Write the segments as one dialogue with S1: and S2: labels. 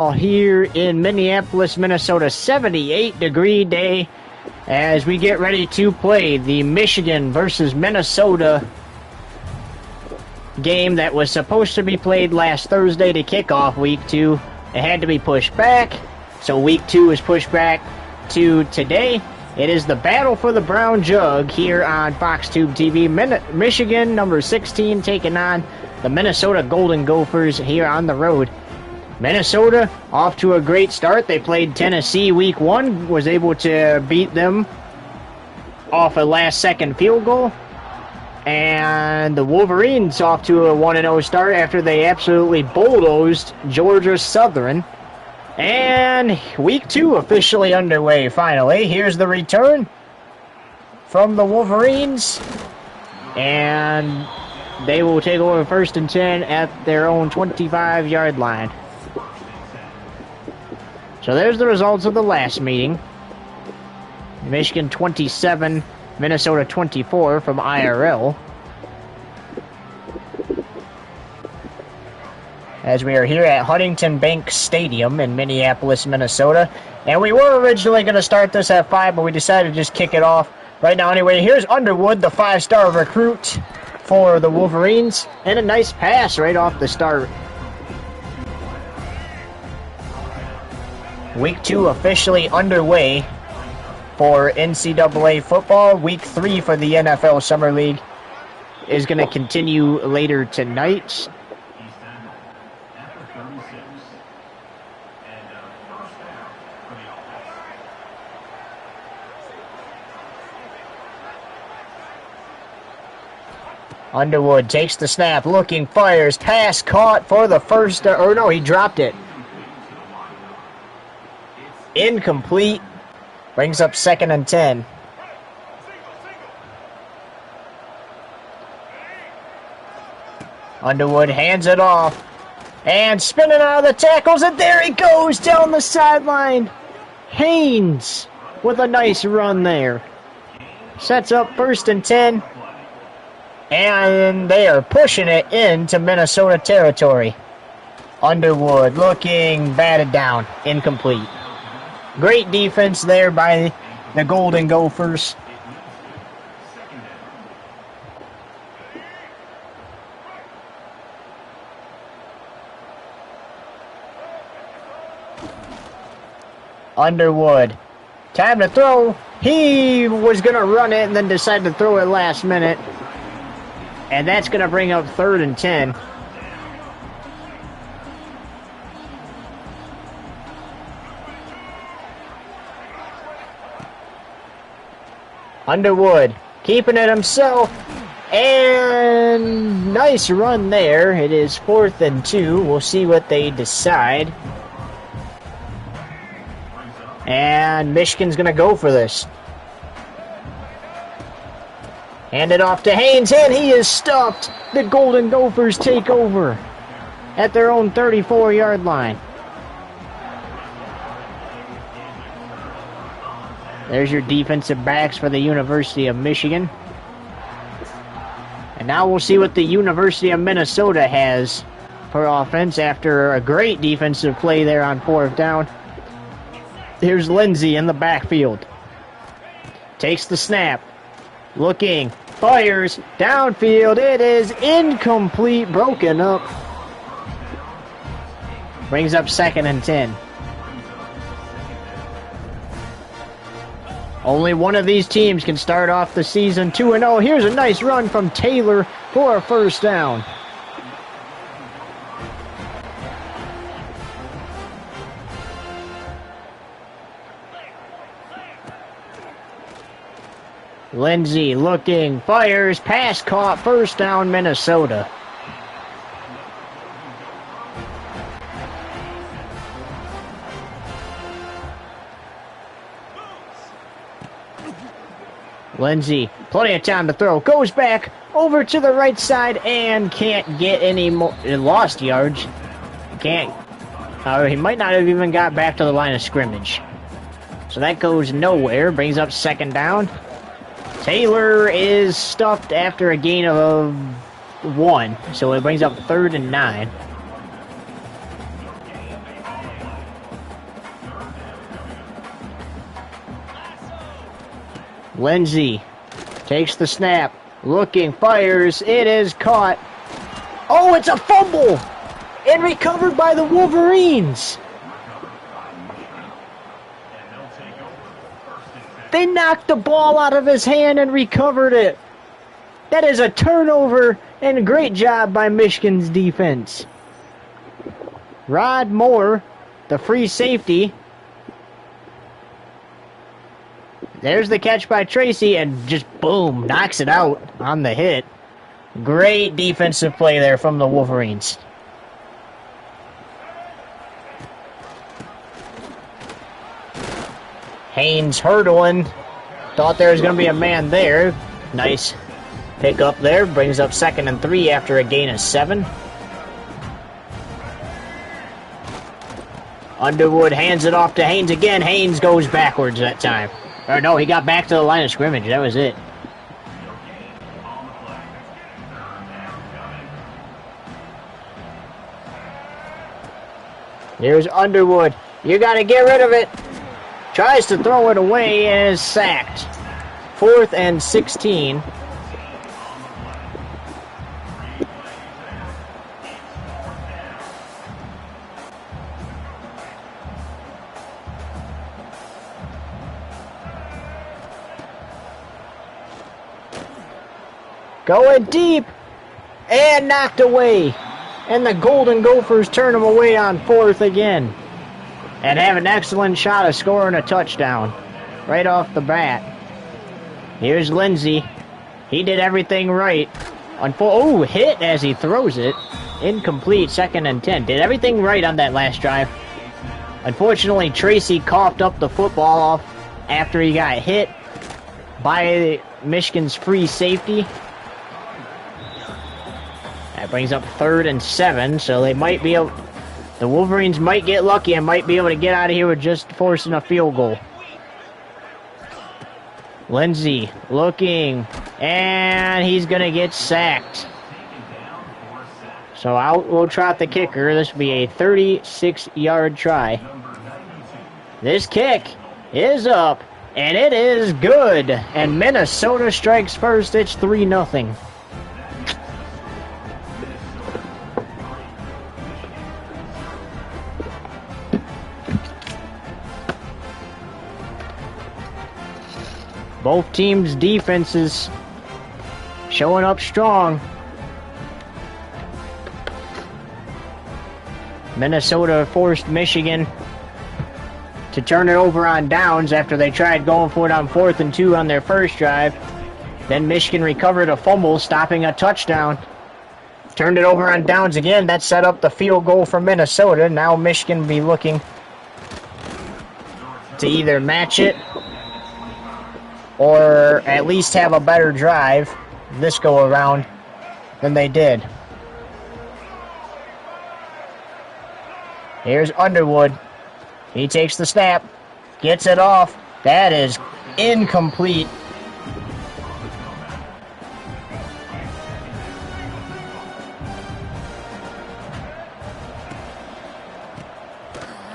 S1: Here in Minneapolis, Minnesota, 78-degree day as we get ready to play the Michigan versus Minnesota game that was supposed to be played last Thursday to kick off week 2. It had to be pushed back, so week 2 is pushed back to today. It is the battle for the brown jug here on FoxTube TV. Michigan, number 16, taking on the Minnesota Golden Gophers here on the road. Minnesota off to a great start. They played Tennessee week 1, was able to beat them off a last-second field goal. And the Wolverines off to a 1-0 start after they absolutely bulldozed Georgia Southern. And week 2 officially underway finally. Here's the return from the Wolverines. And they will take over 1st and 10 at their own 25-yard line. So there's the results of the last meeting. Michigan 27, Minnesota 24 from IRL. As we are here at Huntington Bank Stadium in Minneapolis, Minnesota. And we were originally going to start this at 5, but we decided to just kick it off right now anyway. Here's Underwood, the 5-star recruit for the Wolverines. And a nice pass right off the start. Week 2 officially underway for NCAA football. Week 3 for the NFL Summer League is going to continue later tonight. Underwood takes the snap, looking, fires, pass caught for the first, or no, he dropped it. Incomplete. Brings up 2nd and 10. Underwood hands it off. And spinning out of the tackles, and there he goes down the sideline. Haynes with a nice run there. Sets up 1st and 10. And they are pushing it into Minnesota territory. Underwood looking, batted down, incomplete. Great defense there by the Golden Gophers. Underwood. Time to throw. He was going to run it and then decided to throw it last minute. And that's going to bring up 3rd and 10. Underwood keeping it himself, and nice run there. It is 4th and 2. We'll see what they decide. And Michigan's going to go for this. Hand it off to Haynes, and he is stuffed. The Golden Gophers take over at their own 34-yard line. There's your defensive backs for the University of Michigan. And now we'll see what the University of Minnesota has for offense after a great defensive play there on 4th down. Here's Lindsey in the backfield. Takes the snap. Looking. Fires. Downfield. It is incomplete. Broken up. Brings up 2nd and 10. Only one of these teams can start off the season 2-0. Here's a nice run from Taylor for a 1st down. Lindsey looking, fires, pass caught, 1st down, Minnesota. Lindsey, plenty of time to throw, goes back over to the right side and can't get any more. Lost yards. Can't. He might not have even got back to the line of scrimmage. So that goes nowhere. Brings up 2nd down. Taylor is stuffed after a gain of 1. So it brings up 3rd and 9. Lindsay takes the snap. Looking, fires. It is caught. Oh, it's a fumble! And recovered by the Wolverines. They knocked the ball out of his hand and recovered it. That is a turnover, and a great job by Michigan's defense. Rod Moore, the free safety. There's the catch by Tracy, and just boom, knocks it out on the hit. Great defensive play there from the Wolverines. Haynes hurdling. Thought there was going to be a man there. Nice pick up there. Brings up 2nd and 3 after a gain of 7. Underwood hands it off to Haynes again. Haynes goes backwards that time. Or no, he got back to the line of scrimmage. That was it. Here's Underwood. You got to get rid of it. Tries to throw it away and is sacked. 4th and 16. Going deep and knocked away. And the Golden Gophers turn them away on 4th again. And have an excellent shot of scoring a touchdown right off the bat. Here's Lindsay. He did everything right. Oh, hit as he throws it. Incomplete, 2nd and 10. Did everything right on that last drive. Unfortunately, Tracy coughed up the football off after he got hit by Michigan's free safety. That brings up 3rd and 7, so they might be able... The Wolverines might get lucky and might be able to get out of here with just forcing a field goal. Lindsay looking, and he's going to get sacked. So out will trot the kicker. This will be a 36-yard try. This kick is up, and it is good. And Minnesota strikes first. It's 3-0. Both teams' defenses showing up strong. Minnesota forced Michigan to turn it over on downs after they tried going for it on 4th and 2 on their first drive. Then Michigan recovered a fumble, stopping a touchdown. Turned it over on downs again. That set up the field goal for Minnesota. Now Michigan will be looking to either match it or at least have a better drive this go around than they did. Here's Underwood. He takes the snap, gets it off. That is incomplete.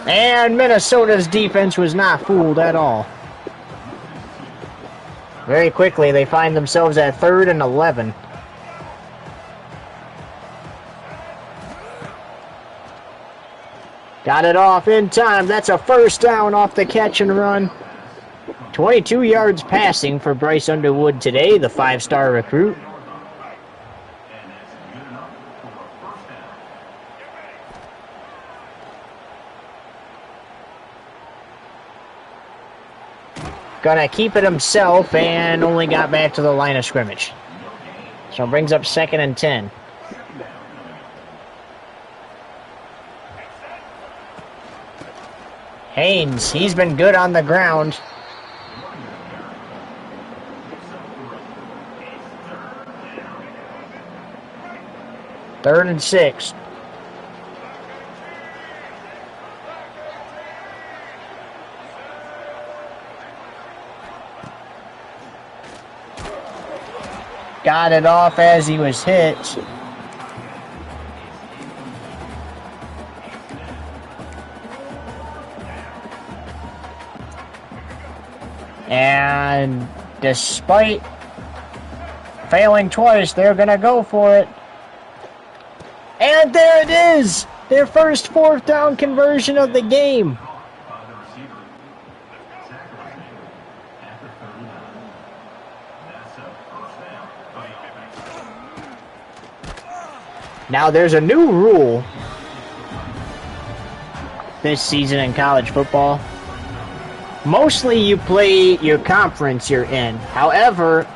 S1: And Minnesota's defense was not fooled at all. Very quickly, they find themselves at 3rd and 11. Got it off in time. That's a first down off the catch and run. 22 yards passing for Bryce Underwood today, the 5-star recruit. Gonna keep it himself and only got back to the line of scrimmage. So it brings up 2nd and 10. Haynes, he's been good on the ground. Third and 6. Got it off as he was hit. And Despite failing twice, they're going to go for it. And there it is! Their first 4th down conversion of the game. Now there's a new rule this season in college football. Mostly you play your conference you're in. However,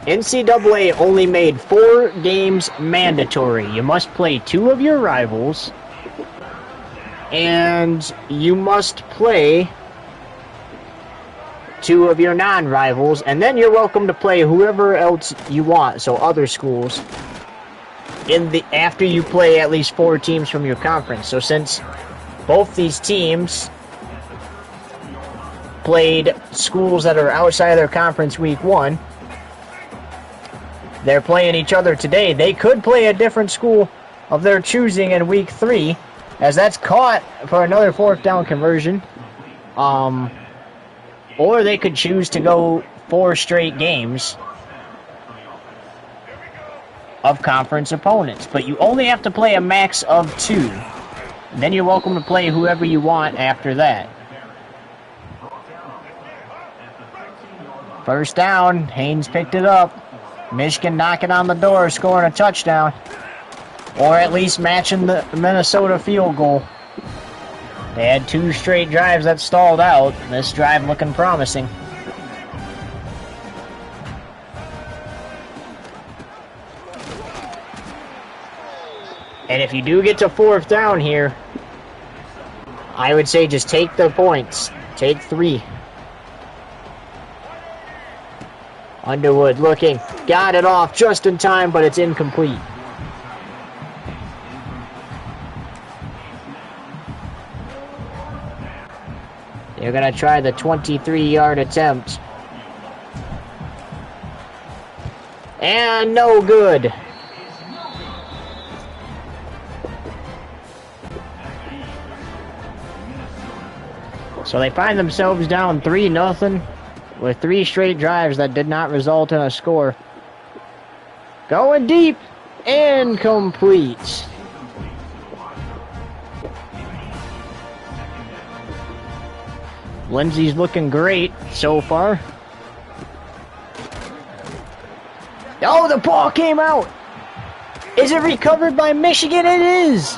S1: NCAA only made 4 games mandatory. You must play 2 of your rivals, and you must play 2 of your non-rivals, and then you're welcome to play whoever else you want, so other schools, after you play at least 4 teams from your conference. So since both these teams played schools that are outside of their conference week 1, they're playing each other today. They could play a different school of their choosing in week 3, as that's caught for another 4th down conversion. Or they could choose to go 4 straight games of conference opponents. But you only have to play a max of 2. And then you're welcome to play whoever you want after that. First down, Haynes picked it up. Michigan knocking on the door, scoring a touchdown. Or at least matching the Minnesota field goal. They had 2 straight drives that stalled out. This drive looking promising. And if you do get to 4th down here, I would say just take the points. Take 3. Underwood looking. Got it off just in time, but it's incomplete. They're going to try the 23-yard attempt. And no good. So they find themselves down 3-0 with 3 straight drives that did not result in a score. Going deep, incomplete. Lindsey's looking great so far. Oh, the ball came out. Is it recovered by Michigan? It is.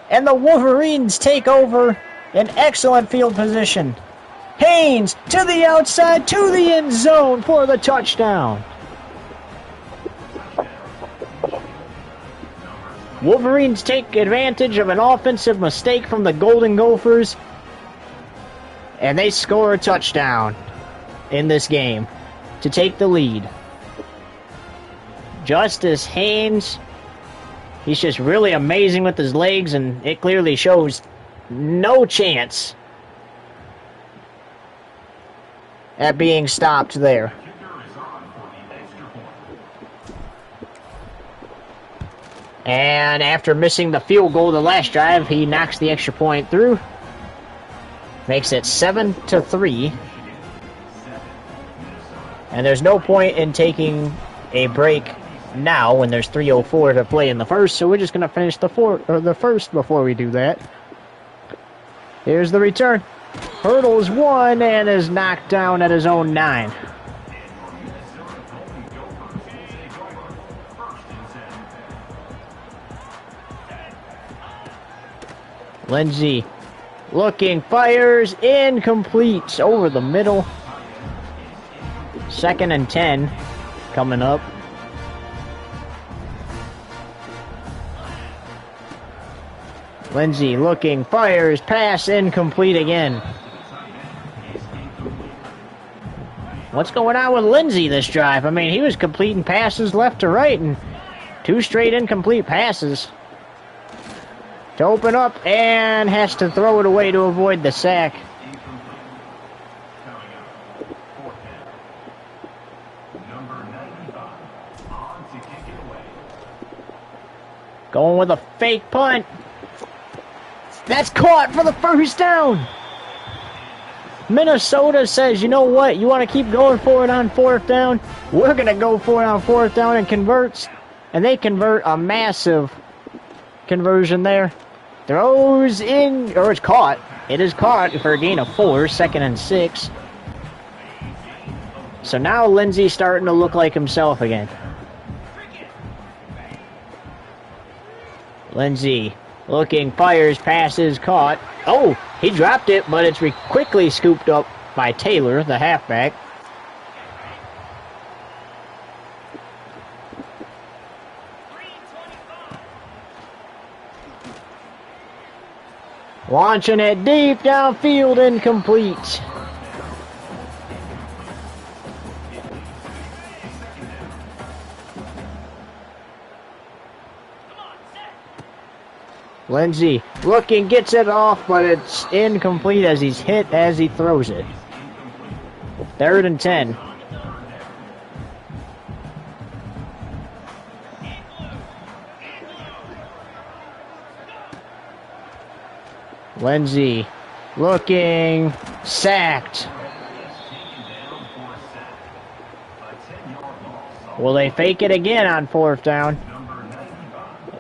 S1: And the Wolverines take over in excellent field position. Haynes to the outside, to the end zone for the touchdown. Wolverines take advantage of an offensive mistake from the Golden Gophers, and they score a touchdown in this game to take the lead. Justice Haynes, he's just really amazing with his legs, and it clearly shows no chance at being stopped there. And after missing the field goal the last drive, he knocks the extra point through. Makes it 7-3. And there's no point in taking a break now when there's 3:04 to play in the first, so we're just going to finish the first before we do that. Here's the return. Hurdles 1 and is knocked down at his own 9. Lindsey looking, fires, incomplete, over the middle. 2nd and 10 coming up. Lindsey looking, fires, pass, incomplete again. What's going on with Lindsey this drive? I mean, he was completing passes left to right and 2 straight incomplete passes. To open up, and has to throw it away to avoid the sack. Going with a fake punt. That's caught for the first down. Minnesota says, you know what? You want to keep going for it on fourth down? We're going to go for it on fourth down and converts. And they convert a massive conversion there. Throws in, or it's caught. It is caught for a gain of 4, 2nd and 6. So now Lindsey's starting to look like himself again. Lindsey looking, fires, passes, caught. Oh, he dropped it, but it's quickly scooped up by Taylor, the halfback. Launching it deep downfield, incomplete. Lindsey looking, gets it off, but it's incomplete as he's hit as he throws it. 3rd and 10. Lindsey looking, sacked. Will they fake it again on 4th down?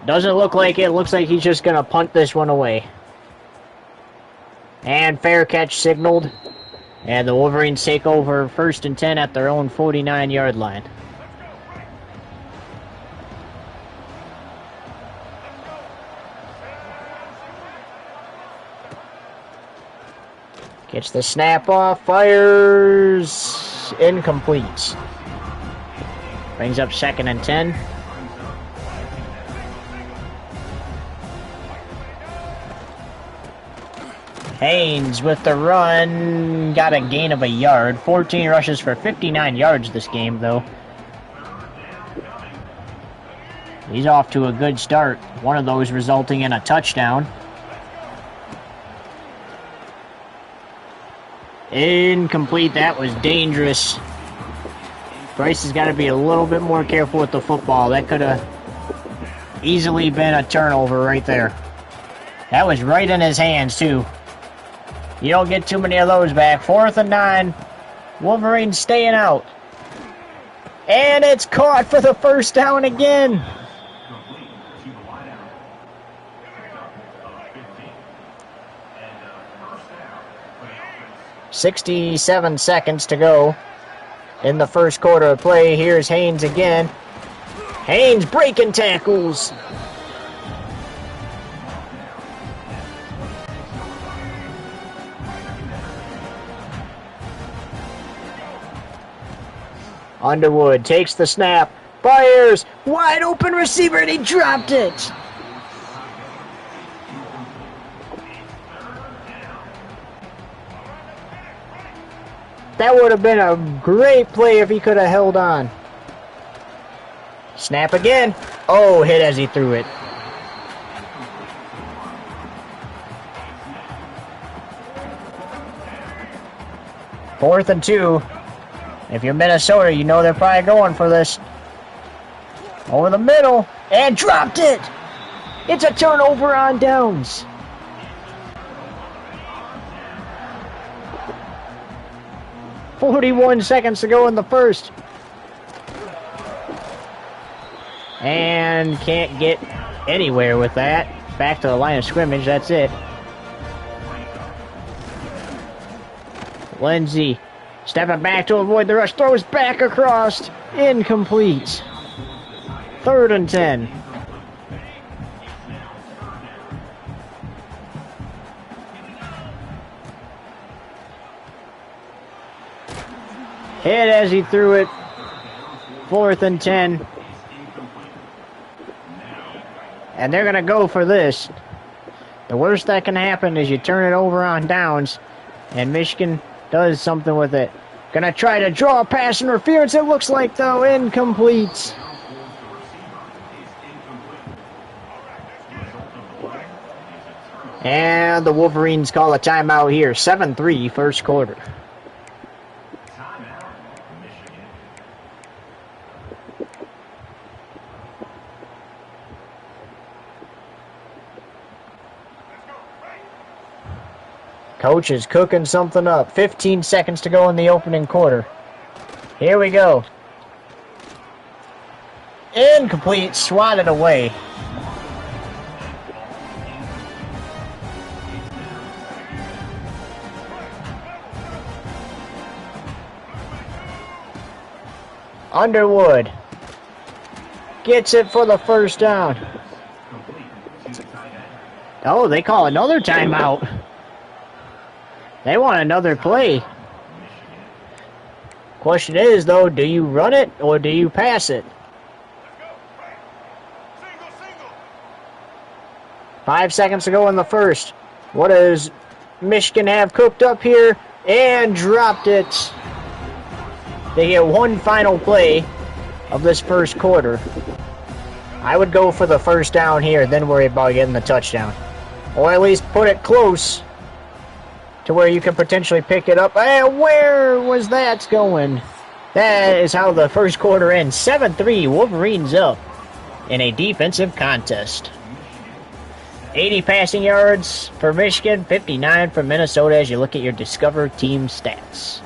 S1: Doesn't look like it. Looks like he's just going to punt this one away. And fair catch signaled. And the Wolverines take over 1st and 10 at their own 49-yard line. Gets the snap off, fires, incomplete. Brings up 2nd and 10. Haynes with the run, got a gain of a yard. 14 rushes for 59 yards this game, though. He's off to a good start. One of those resulting in a touchdown. Incomplete. That was dangerous. Bryce has got to be a little bit more careful with the football. That could have easily been a turnover right there. That was right in his hands, too. You don't get too many of those back. 4th and 9. Wolverines staying out. And it's caught for the first down again. .67 seconds to go in the first quarter of play. Here's Haynes again. Haynes breaking tackles. Underwood takes the snap, fires, wide open receiver, and he dropped it. That would have been a great play if he could have held on. Snap again. Oh, hit as he threw it. Fourth and 2. If you're Minnesota, you know they're probably going for this. Over the middle, and dropped it! It's a turnover on downs. .41 seconds to go in the first. And can't get anywhere with that. Back to the line of scrimmage, that's it. Lindsey stepping back to avoid the rush, throws back across, incomplete. 3rd and 10. Hit as he threw it. 4th and 10. And they're going to go for this. The worst that can happen is you turn it over on downs, and Michigan does something with it. Gonna try to draw a pass interference, it looks like, though, incomplete. And the Wolverines call a timeout here. 7-3, first quarter. Coach is cooking something up. 15 seconds to go in the opening quarter. Here we go. Incomplete, swatted away. Underwood gets it for the first down. Oh, they call another timeout. They want another play. Question is, though, do you run it or do you pass it? 5 seconds to go in the first. What does Michigan have cooked up here? And dropped it. They get one final play of this first quarter. I would go for the first down here, then worry about getting the touchdown. Or at least put it close to where you can potentially pick it up. Where was that going? That is how the first quarter ends. 7-3, Wolverines up in a defensive contest. 80 passing yards for Michigan, 59 for Minnesota as you look at your Discover team stats.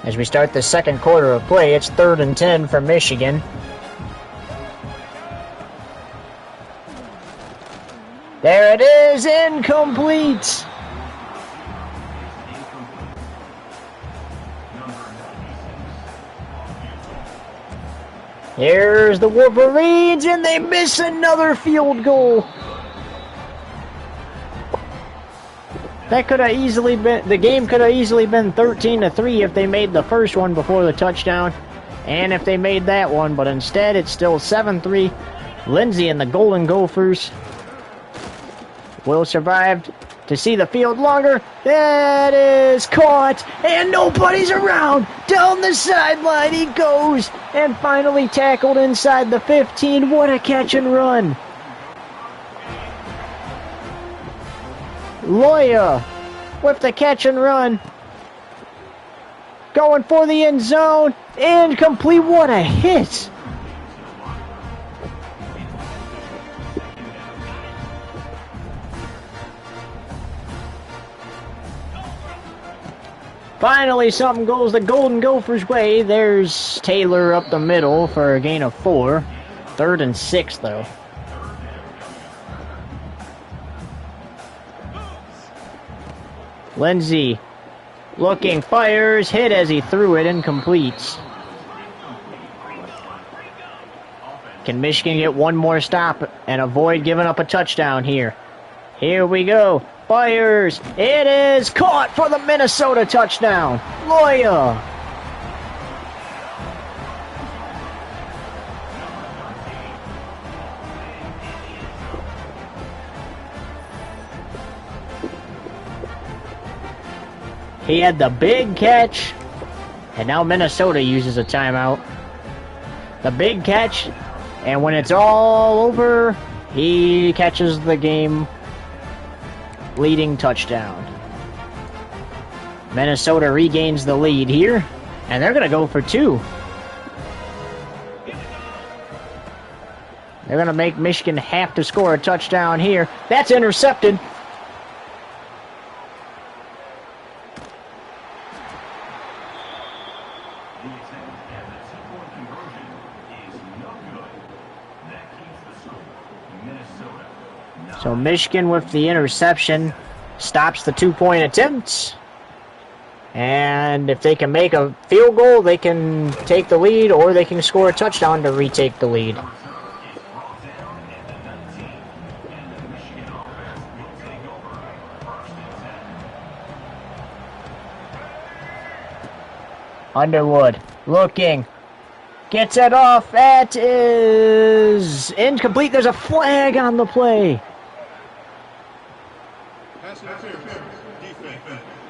S1: As we start the second quarter of play, it's 3rd and 10 for Michigan. There it is, incomplete. Here's the Wolverines, and they miss another field goal. That could have easily been, the game could have easily been 13-3 if they made the first one before the touchdown, and if they made that one, but instead it's still 7-3. Lindsay and the Golden Gophers will survive to see the field longer. That is caught, and nobody's around. Down the sideline he goes, and finally tackled inside the 15. What a catch and run. Loya with the catch and run. Going for the end zone. Incomplete. What a hit. Finally, something goes the Golden Gophers' way. There's Taylor up the middle for a gain of 4. 3rd and 6, though. Lindsay looking, fires, hit as he threw it, incomplete. Can Michigan get one more stop and avoid giving up a touchdown here? Here we go. Fires. It is caught for the Minnesota touchdown. Loya. He had the big catch, and now Minnesota uses a timeout. The big catch, and when it's all over, he catches the game-leading touchdown. Minnesota regains the lead here, and they're going to go for 2. They're going to make Michigan have to score a touchdown here. That's intercepted. So Michigan with the interception stops the 2-point attempt. And if they can make a field goal, they can take the lead, or they can score a touchdown to retake the lead. Underwood looking. Gets it off. That is incomplete. There's a flag on the play.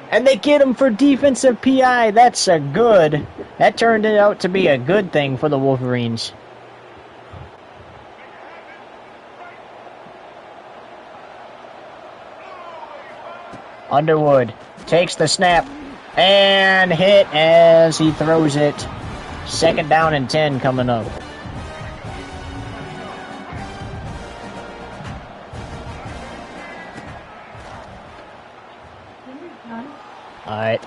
S1: And they get him for defensive PI. That's a good. That turned out to be a good thing for the Wolverines. Underwood takes the snap. And hit as he throws it. 2nd down and 10 coming up. All right.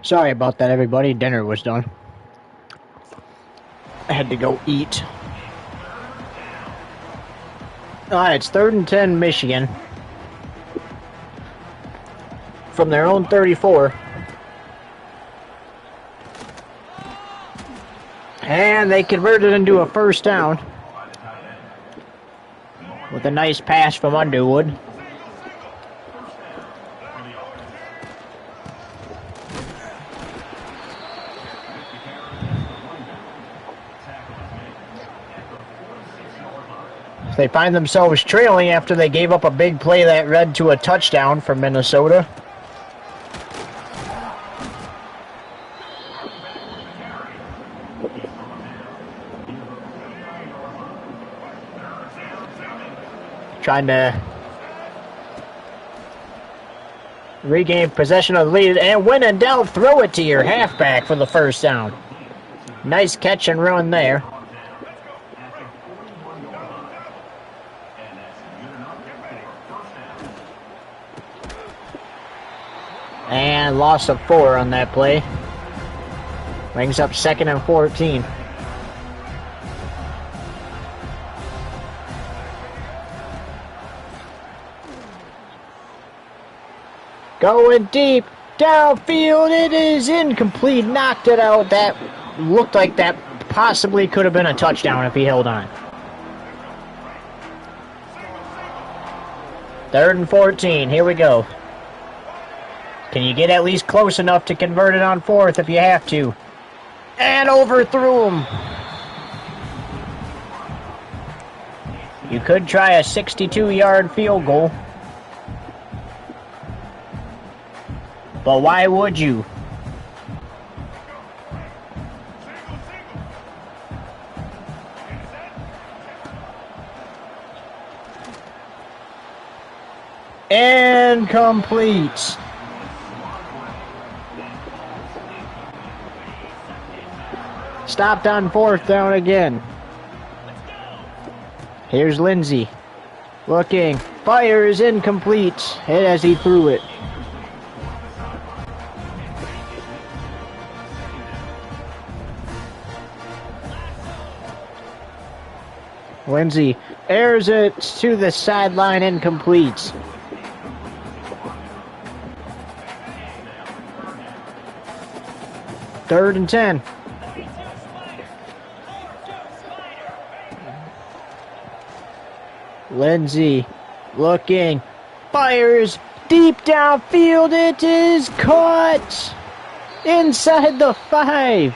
S1: Sorry about that, everybody. Dinner was done. I had to go eat. Alright, it's 3rd and 10 Michigan. From their own 34. And they converted into a first down. With a nice pass from Underwood. They find themselves trailing after they gave up a big play that led to a touchdown for Minnesota. Trying to regain possession of the lead, and when in doubt, throw it to your halfback for the first down. Nice catch and run there. And loss of 4 on that play. Brings up 2nd and 14. Going deep, downfield, it is incomplete, knocked it out. That looked like that possibly could have been a touchdown if he held on. 3rd and 14, here we go. Can you get at least close enough to convert it on 4th if you have to? And overthrew him. You could try a 62-yard field goal. But why would you? Incomplete. Stopped on 4th down again. Here's Lindsey. Looking. Fires incomplete. Hit as he threw it. Lindsey airs it to the sideline, incomplete. Third and 10. Lindsey looking, fires deep downfield. It is caught inside the 5.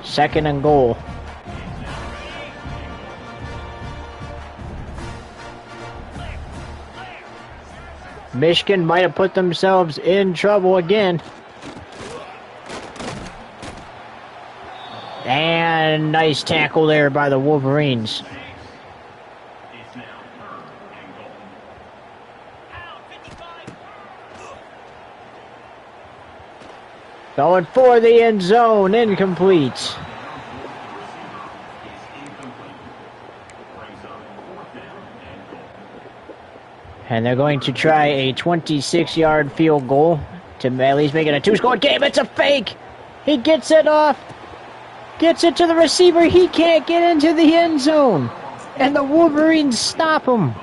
S1: Second and goal. Michigan might have put themselves in trouble again. And nice tackle there by the Wolverines. Going for the end zone, incomplete. And they're going to try a 26-yard field goal to at least make it a two-score game. It's a fake. He gets it off. Gets it to the receiver. He can't get into the end zone. And the Wolverines stop him.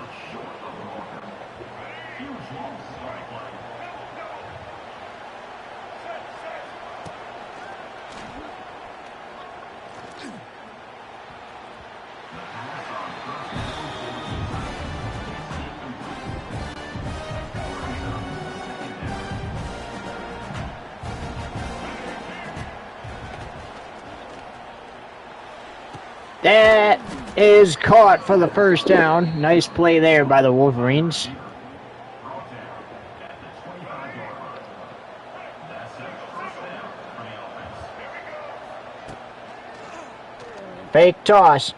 S1: That is caught for the first down. Nice play there by the Wolverines. Fake toss.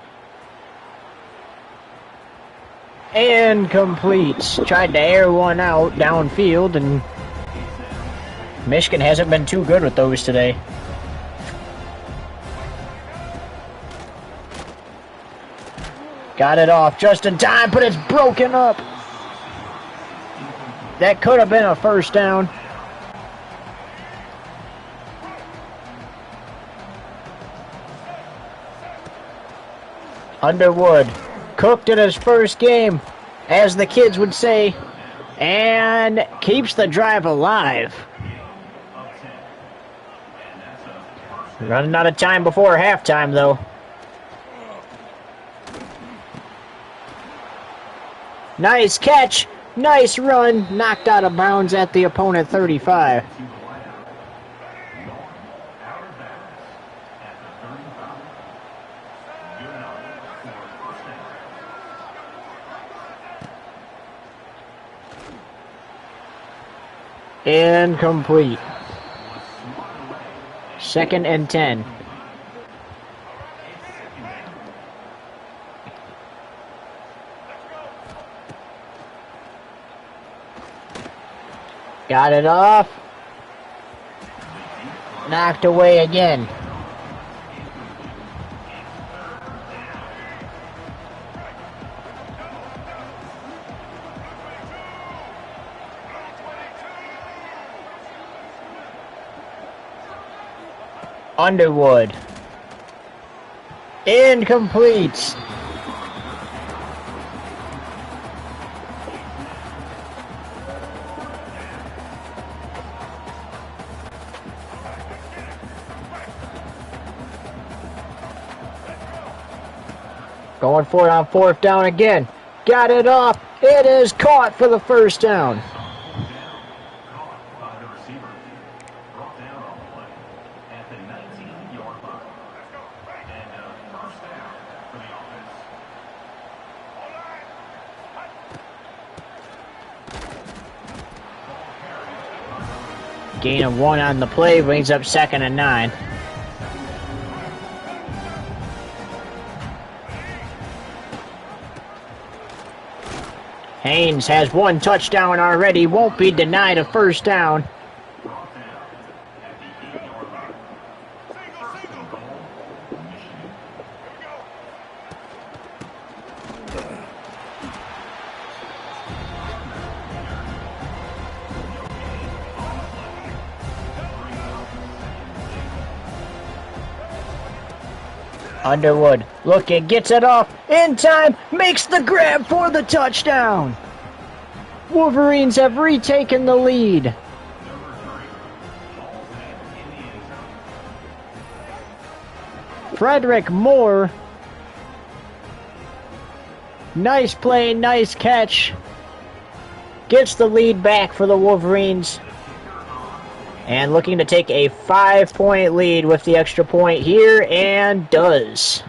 S1: Incomplete. Tried to air one out downfield, and Michigan hasn't been too good with those today. Got it off just in time, but it's broken up. That could have been a first down. Underwood cooked in his first game, as the kids would say, and keeps the drive alive. Running out of time before halftime, though. Nice catch, nice run, knocked out of bounds at the opponent 35. Incomplete. 2nd and 10. Got it off. Knocked away again. Underwood. Incomplete. Going for it on 4th down again. Got it off. It is caught for the first down. Gain of 1 on the play brings up 2nd and 9. Haynes has 1 touchdown already, won't be denied a first down. Underwood looking, gets it off in time, makes the grab for the touchdown. Wolverines have retaken the lead. Frederick Moore. Nice play, nice catch. Gets the lead back for the Wolverines. And looking to take a 5-point lead with the extra point here, and does.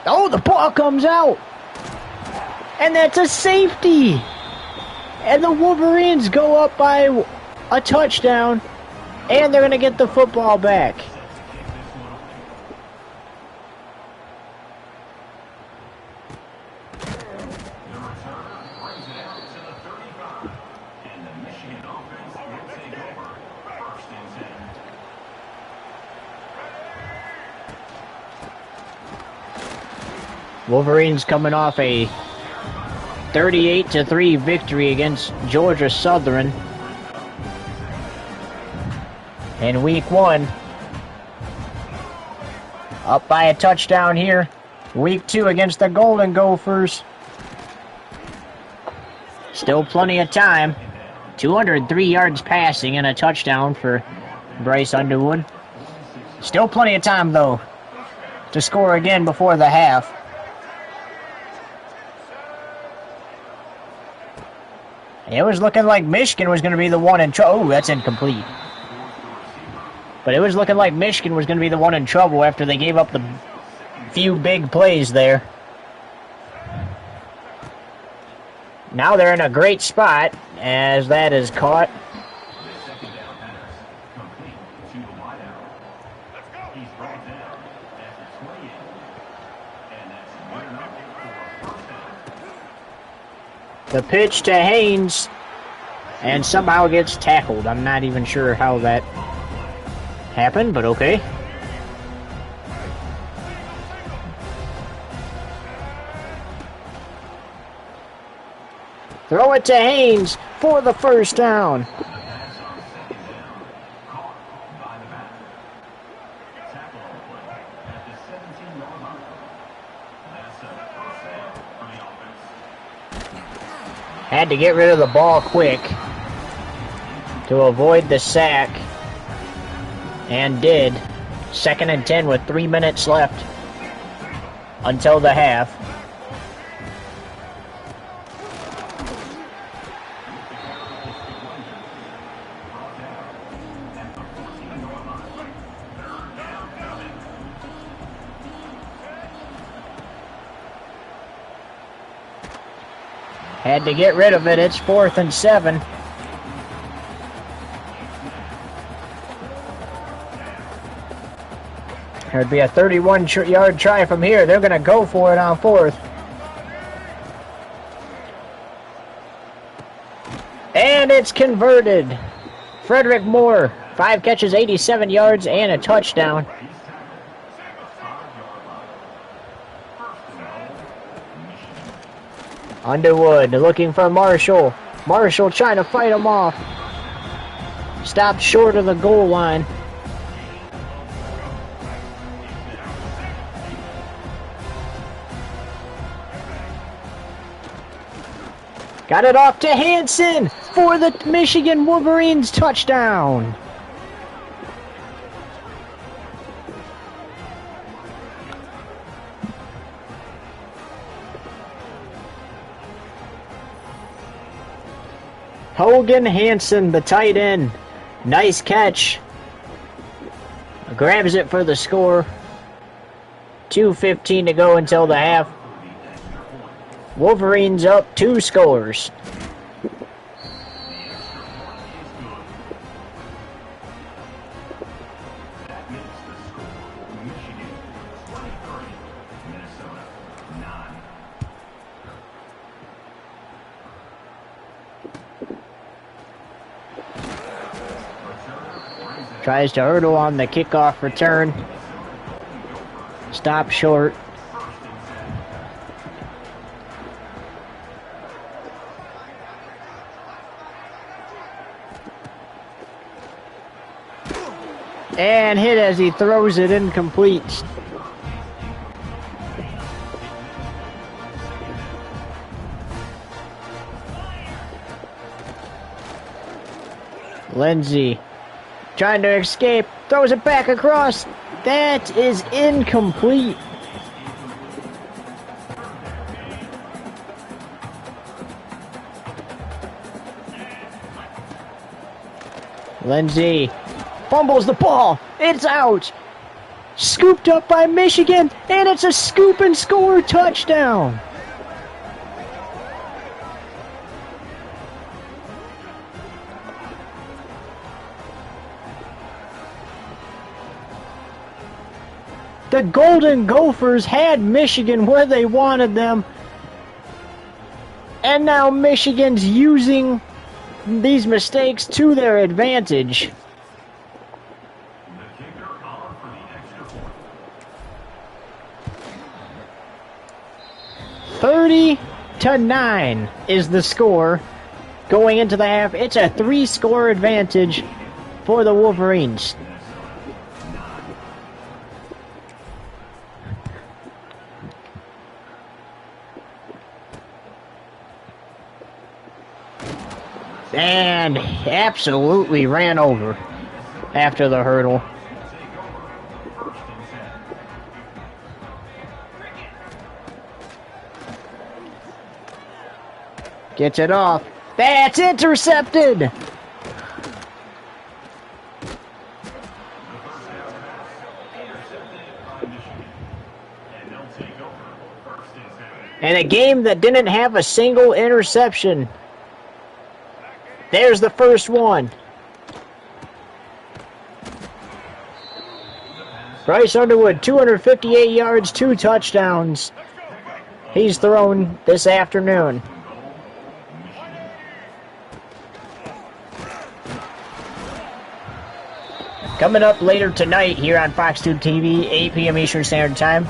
S1: Oh, the ball comes out. And that's a safety. And the Wolverines go up by a touchdown. And they're going to get the football back. Wolverines coming off a 38-3 victory against Georgia Southern in week 1. Up by a touchdown here. Week 2 against the Golden Gophers. Still plenty of time. 203 yards passing and a touchdown for Bryce Underwood. Still plenty of time, though, to score again before the half. It was looking like Michigan was going to be the one in trouble. Oh, that's incomplete. But it was looking like Michigan was going to be the one in trouble after they gave up the few big plays there. Now they're in a great spot as that is caught. The pitch to Haynes, and somehow gets tackled. I'm not even sure how that happened, but okay. Throw it to Haynes for the first down. Had to get rid of the ball quick to avoid the sack, and did. 2nd and 10 with 3 minutes left until the half. Had to get rid of it. It's 4th and 7. There'd be a 31-yard try from here. They're going to go for it on 4th. And it's converted. Frederick Moore, 5 catches, 87 yards, and a touchdown. Underwood looking for Marshall. Marshall trying to fight him off. Stopped short of the goal line. Got it off to Hansen for the Michigan Wolverines touchdown. Hogan Hansen, the tight end. Nice catch. Grabs it for the score. 2:15 to go until the half. Wolverines up 2 scores. Tries to hurdle on the kickoff return. Stop short. And hit as he throws it incomplete. Lindsay trying to escape, throws it back across. That is incomplete. Lindsay fumbles the ball. It's out. Scooped up by Michigan, and it's a scoop and score touchdown. The Golden Gophers had Michigan where they wanted them, and now Michigan's using these mistakes to their advantage. "30-9 is the score going into the half. It's a 3-score advantage for the Wolverines. And absolutely ran over after the hurdle. Gets it off. That's intercepted! And a game that didn't have a single interception. There's the first one. Bryce Underwood, 258 yards, 2 touchdowns. He's thrown this afternoon. Coming up later tonight here on Fox Tube TV, 8 p.m. Eastern Standard Time.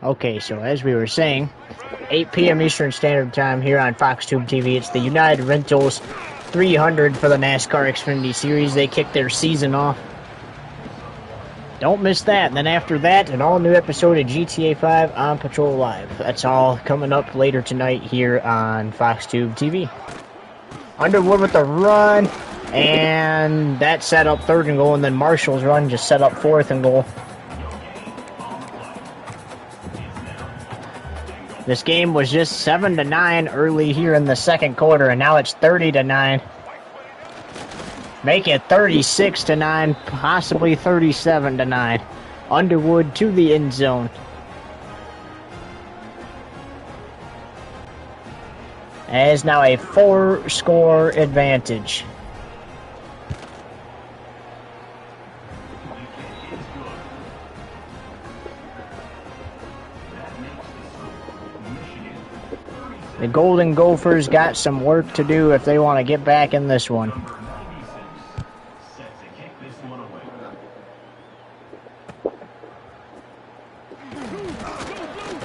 S1: Okay, so as we were saying, 8 p.m. Eastern Standard Time here on Fox Tube TV. It's the United Rentals 300 for the NASCAR Xfinity Series. They kicked their season off. Don't miss that. And then after that, an all-new episode of GTA 5 on Patrol Live. That's all coming up later tonight here on Fox Tube TV. Underwood with the run, and that set up 3rd and goal, and then Marshall's run just set up 4th and goal. This game was just 7-9 early here in the second quarter, and now it's 30-9. Make it 36-9, possibly 37-9. Underwood to the end zone. It is now a 4-score advantage. The Golden Gophers got some work to do if they want to get back in this one.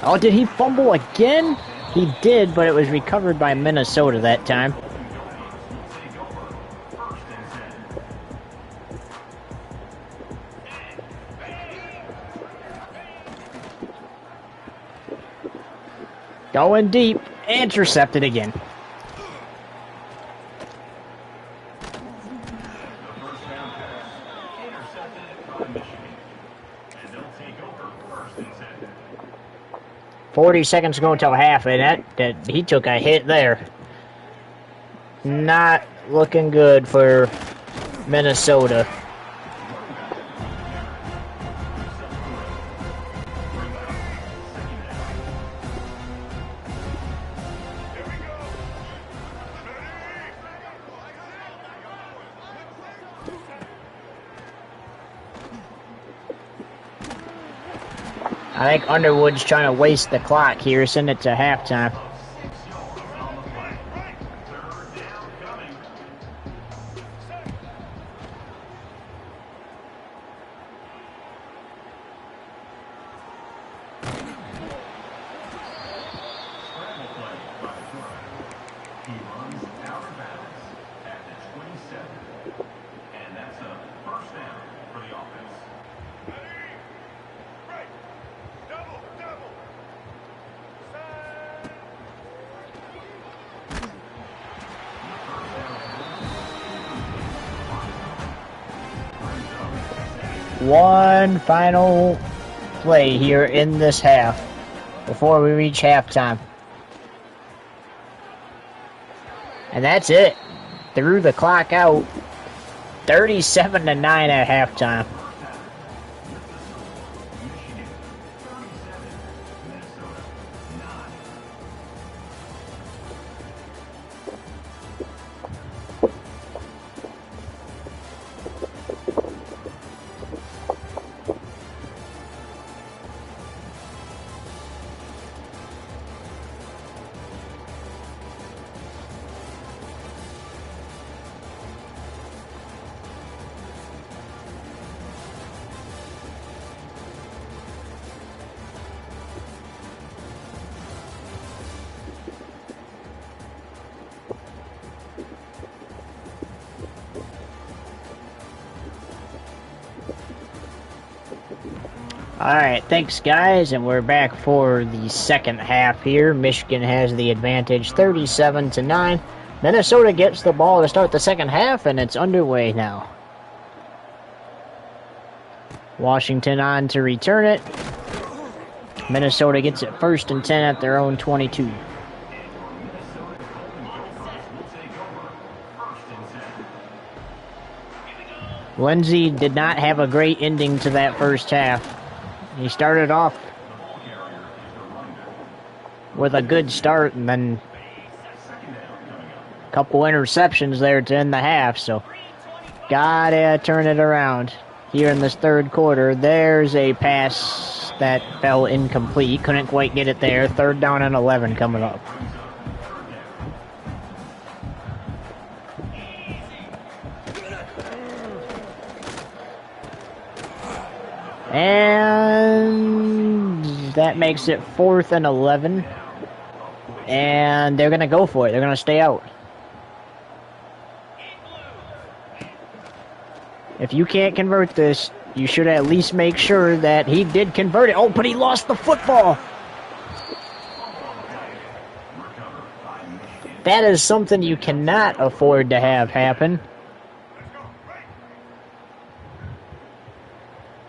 S1: Oh, did he fumble again? He did, but it was recovered by Minnesota that time. Going deep, intercepted again. "40 seconds to go until half," and that he took a hit there. Not looking good for Minnesota. I think Underwood's trying to waste the clock here, send it to halftime. One final play here in this half before we reach halftime. And that's it. Threw the clock out. 37-9 at halftime. Alright, thanks guys, and we're back for the second half here. Michigan has the advantage 37-9. Minnesota gets the ball to start the second half, and it's underway now. Washington on to return it. Minnesota gets it 1st and 10 at their own 22. Lindsey did not have a great ending to that first half. He started off with a good start and then a couple interceptions there to end the half, so gotta turn it around here in this third quarter. There's a pass that fell incomplete, couldn't quite get it there. 3rd down and 11 coming up. And that makes it 4th and 11. And they're going to go for it. They're going to stay out. If you can't convert this, you should at least make sure that he did convert it. Oh, but he lost the football. That is something you cannot afford to have happen.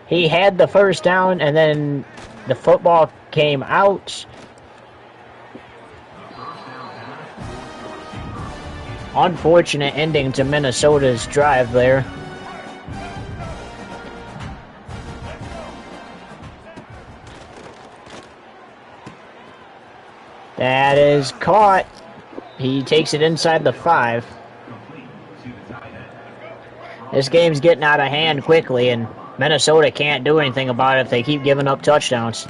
S1: He had the 1st down, and then the football came out. Unfortunate ending to Minnesota's drive there. That is caught. He takes it inside the 5. This game's getting out of hand quickly, and Minnesota can't do anything about it if they keep giving up touchdowns.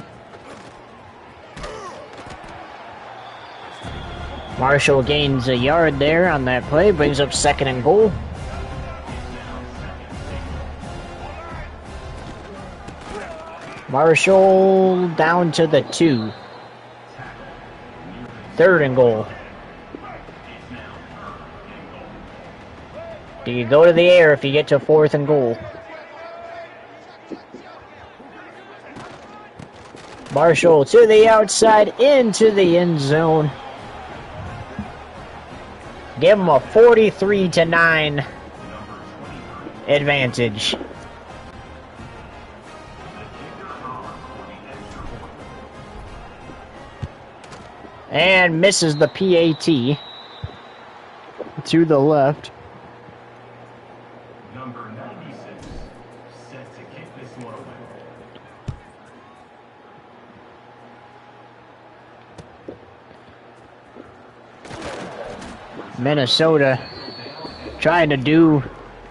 S1: Marshall gains a yard there on that play, brings up 2nd and goal. Marshall down to the 2. 3rd and goal. Do you go to the air if you get to 4th and goal? Marshall to the outside, into the end zone. Give them a 43-9 advantage. And misses the PAT to the left.
S2: Number 96 set to kick this one away.
S1: Minnesota trying to do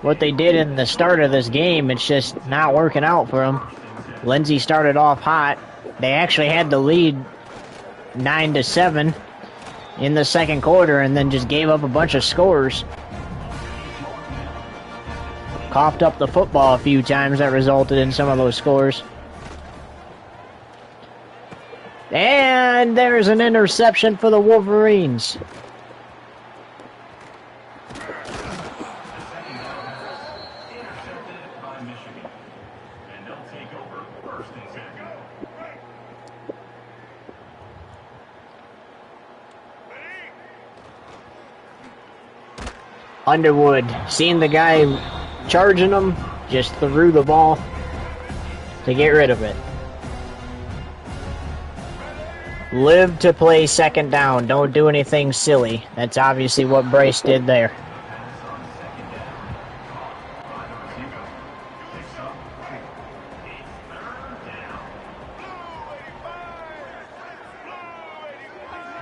S1: what they did in the start of this game. It's just not working out for them. Lindsey started off hot. They actually had the lead 9-7 in the second quarter and then just gave up a bunch of scores. Coughed up the football a few times that resulted in some of those scores. And there's an interception for the Wolverines. Underwood, seeing the guy charging him, just threw the ball to get rid of it. Live to play 2nd down. Don't do anything silly. That's obviously what Bryce did there.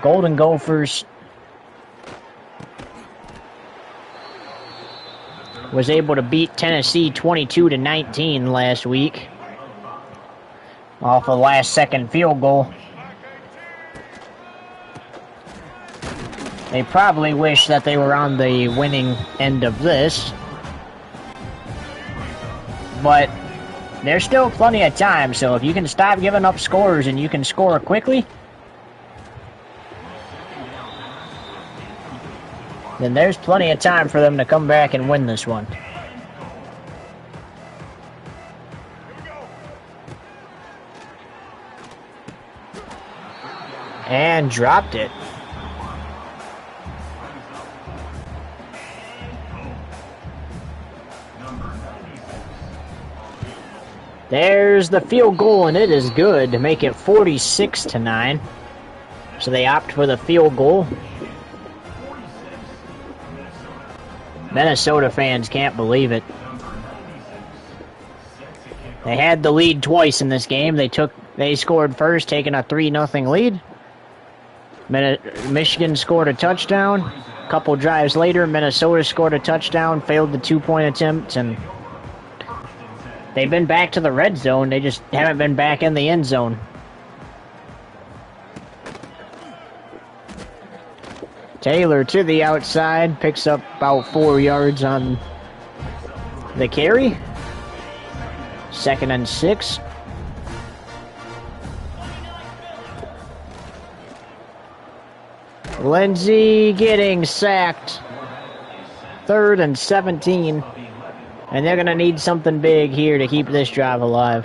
S1: Golden Gophers was able to beat Tennessee 22-19 last week off a last-second field goal. They probably wish that they were on the winning end of this, but there's still plenty of time, so if you can stop giving up scores and you can score quickly, then there's plenty of time for them to come back and win this one. And dropped it. There's the field goal, and it is good to make it 46-9. So they opt for the field goal. Minnesota fans can't believe it. They had the lead twice in this game. They scored first, taking a 3-0 lead. Michigan scored a touchdown. A couple drives later, Minnesota scored a touchdown, failed the 2-point attempt, and they've been back to the red zone. They just haven't been back in the end zone. Taylor to the outside, picks up about 4 yards on the carry. 2nd and 6. Lindsey getting sacked. 3rd and 17. And they're going to need something big here to keep this drive alive.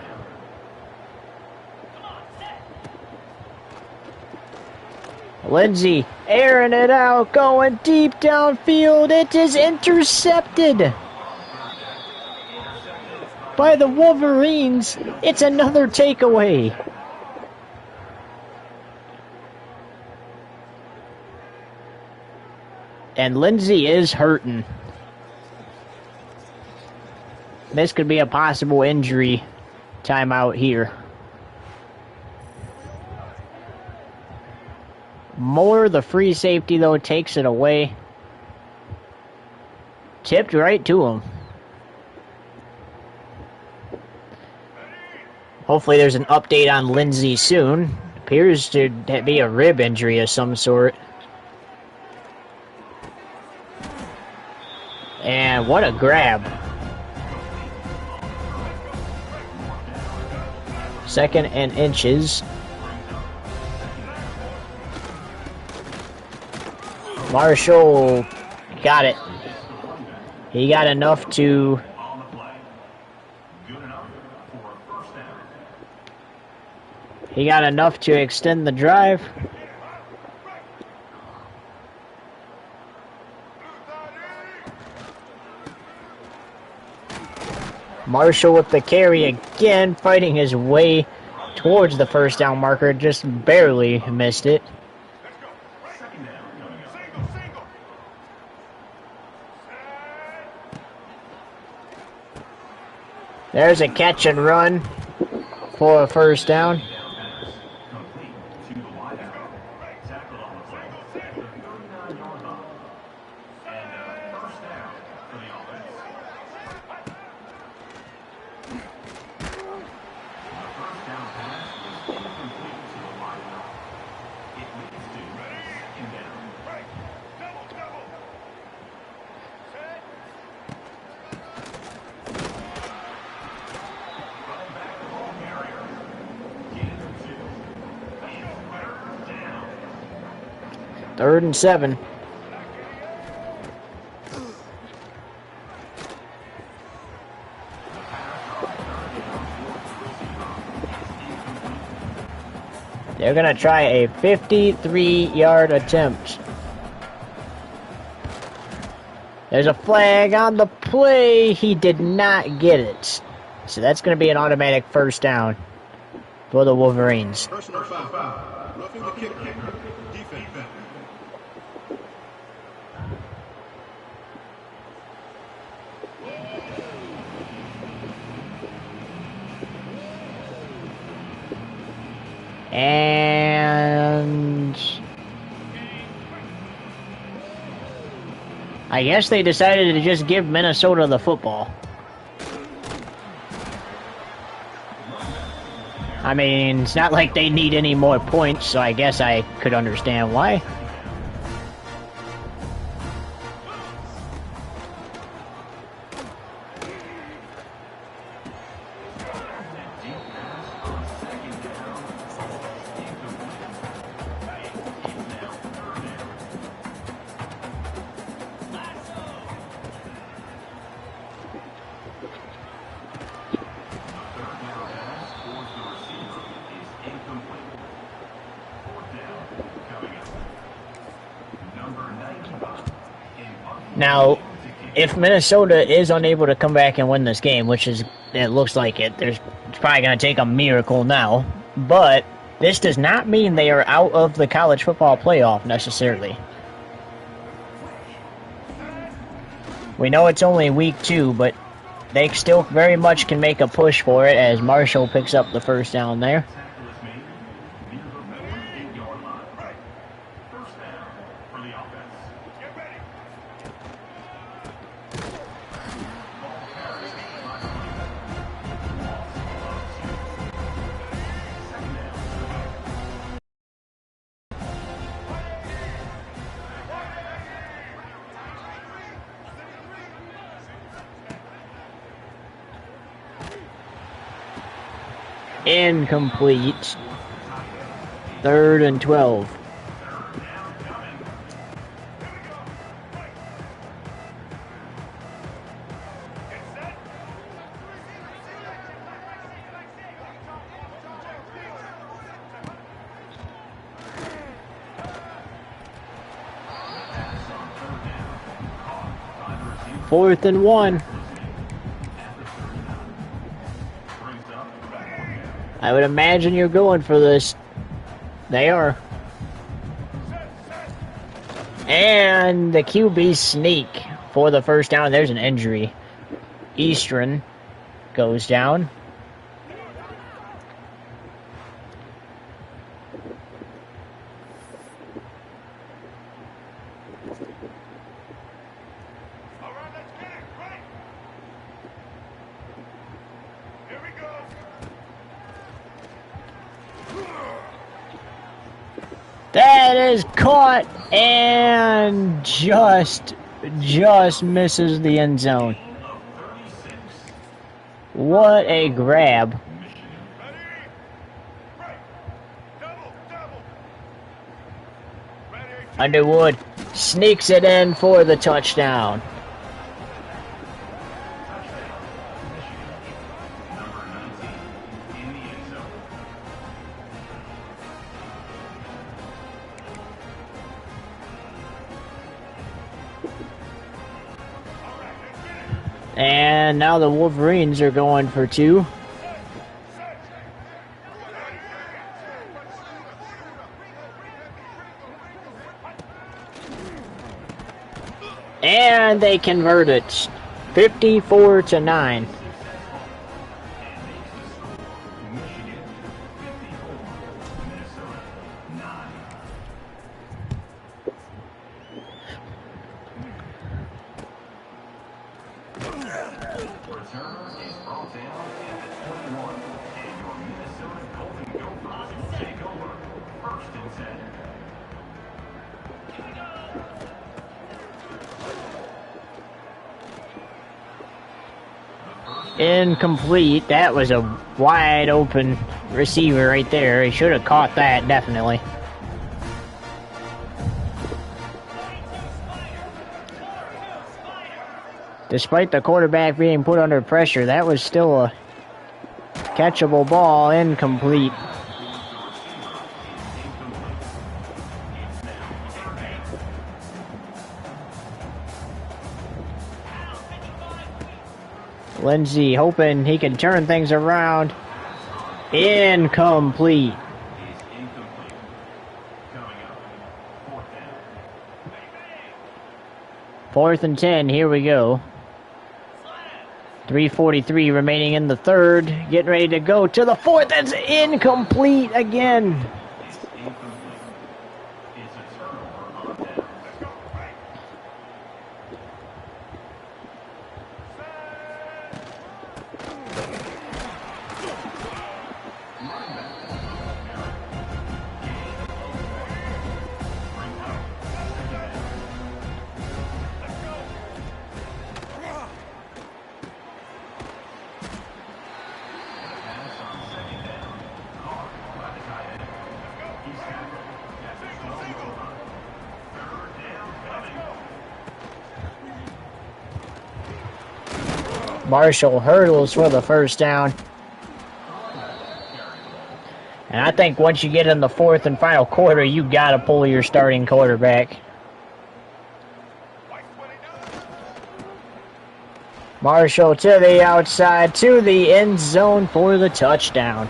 S1: Lindsey airing it out, going deep downfield. It is intercepted by the Wolverines. It's another takeaway. And Lindsay is hurting. This could be a possible injury timeout here. Moore, the free safety, though, takes it away. Tipped right to him. Hopefully there's an update on Lindsay soon. Appears to be a rib injury of some sort. And what a grab. Second and inches. Marshall got it. He got enough to... He got enough to extend the drive. Marshall with the carry again, fighting his way towards the first down marker, just barely missed it. There's a catch and run for a first down. Third and 7. They're going to try a 53-yard attempt. There's a flag on the play. He did not get it. So that's going to be an automatic first down for the Wolverines.
S3: Personal foul. Roughing the kick. Defense.
S1: And I guess they decided to just give Minnesota the football. I mean, it's not like they need any more points, so I guess I could understand why. Now, if Minnesota is unable to come back and win this game, which is, it looks like it, it's probably going to take a miracle now, but this does not mean they are out of the college football playoff necessarily. We know it's only week 2, but they still very much can make a push for it as Marshall picks up the first down there. Incomplete. 3rd and 12. Fourth and 1. I would imagine you're going for this. They are. And the QB sneak for the first down. There's an injury. Eastern goes down. That is caught and just misses the end zone. What a grab. Underwood sneaks it in for the touchdown. And now the Wolverines are going for two. And they convert it. 54-9. Incomplete. That was a wide open receiver right there. He should have caught that, definitely. Despite the quarterback being put under pressure, that was still a catchable ball. Incomplete. Lindsey hoping he can turn things around. Incomplete. Fourth and 10, here we go. 3:43 remaining in the third. Getting ready to go to the fourth. That's incomplete again. Marshall hurdles for the first down. And I think once you get in the fourth and final quarter, you got to pull your starting quarterback. Marshall to the outside, to the end zone for the touchdown.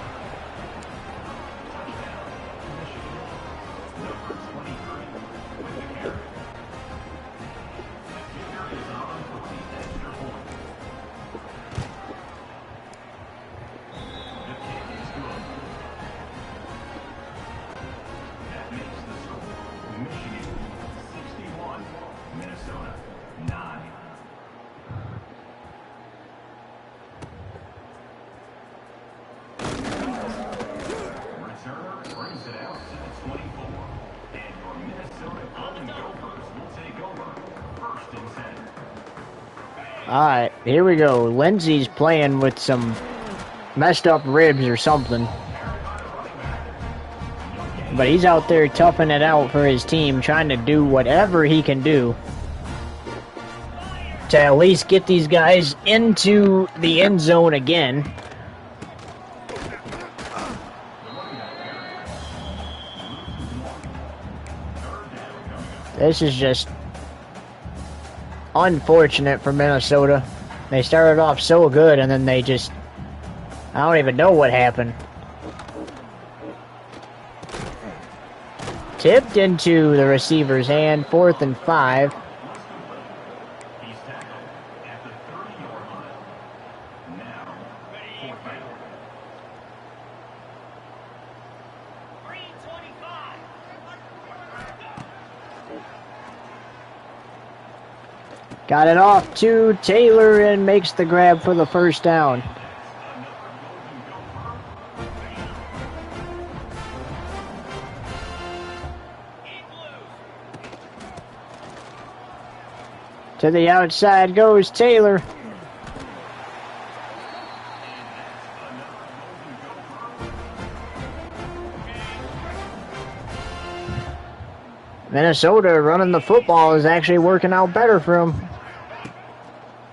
S1: Alright, here we go. Lindsey's playing with some messed up ribs or something. But he's out there toughing it out for his team, trying to do whatever he can do to at least get these guys into the end zone again. This is just unfortunate for Minnesota. They started off so good and then they just, I don't even know what happened. Tipped into the receiver's hand, 4th and 5.
S2: He's tackled at the 30-yard line. Now, fourth down.
S1: Got it off to Taylor and makes the grab for the first down. To the outside goes Taylor. Minnesota running the football is actually working out better for them.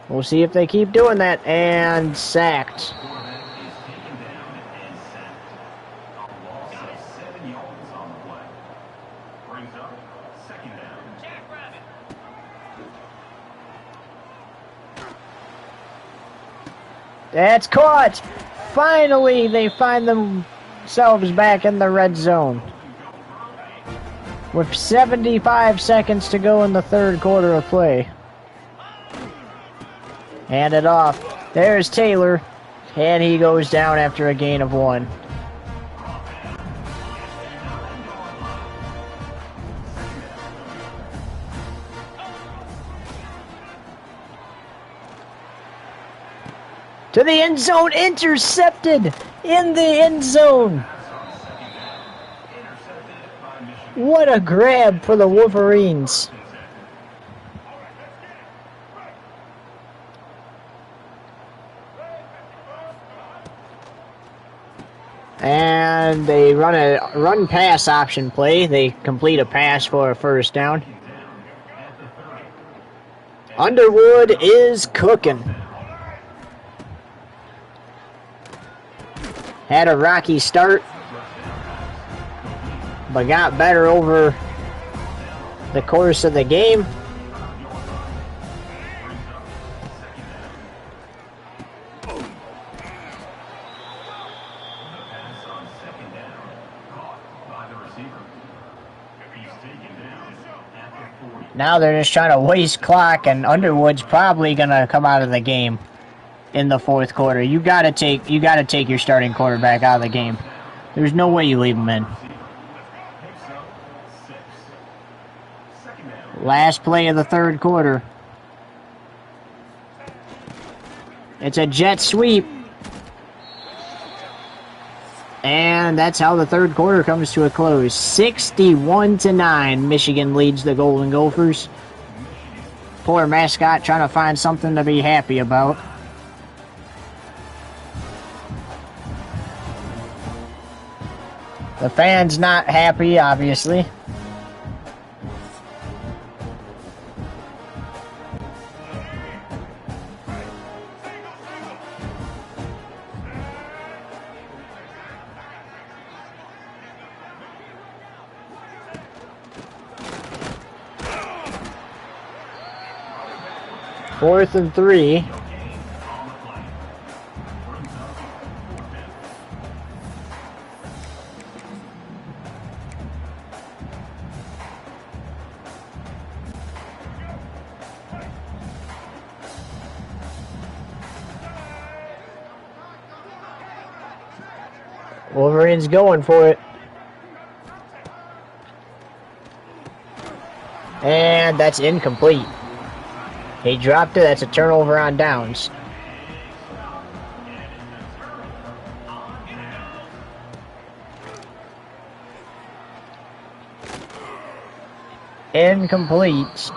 S1: We'll see if they keep doing that. And sacked. That's caught! Finally, they find themselves back in the red zone. With 75 seconds to go in the third quarter of play. Hand it off. There's Taylor. And he goes down after a gain of 1. To the end zone, intercepted in the end zone. What a grab for the Wolverines. And they run a run-pass option play. They complete a pass for a first down. Underwood is cooking. Had a rocky start, but got better over the course of the game. Now they're just trying to waste clock, and Underwood's probably gonna come out of the game in the fourth quarter. You gotta take your starting quarterback out of the game. There's no way you leave him in. Last play of the third quarter. It's a jet sweep. And that's how the third quarter comes to a close. 61-9, Michigan leads the Golden Gophers. Poor mascot trying to find something to be happy about. The fans not happy, obviously. Fourth and 3. Wolverines going for it. And that's incomplete. He dropped it. That's a turnover on downs. Incomplete.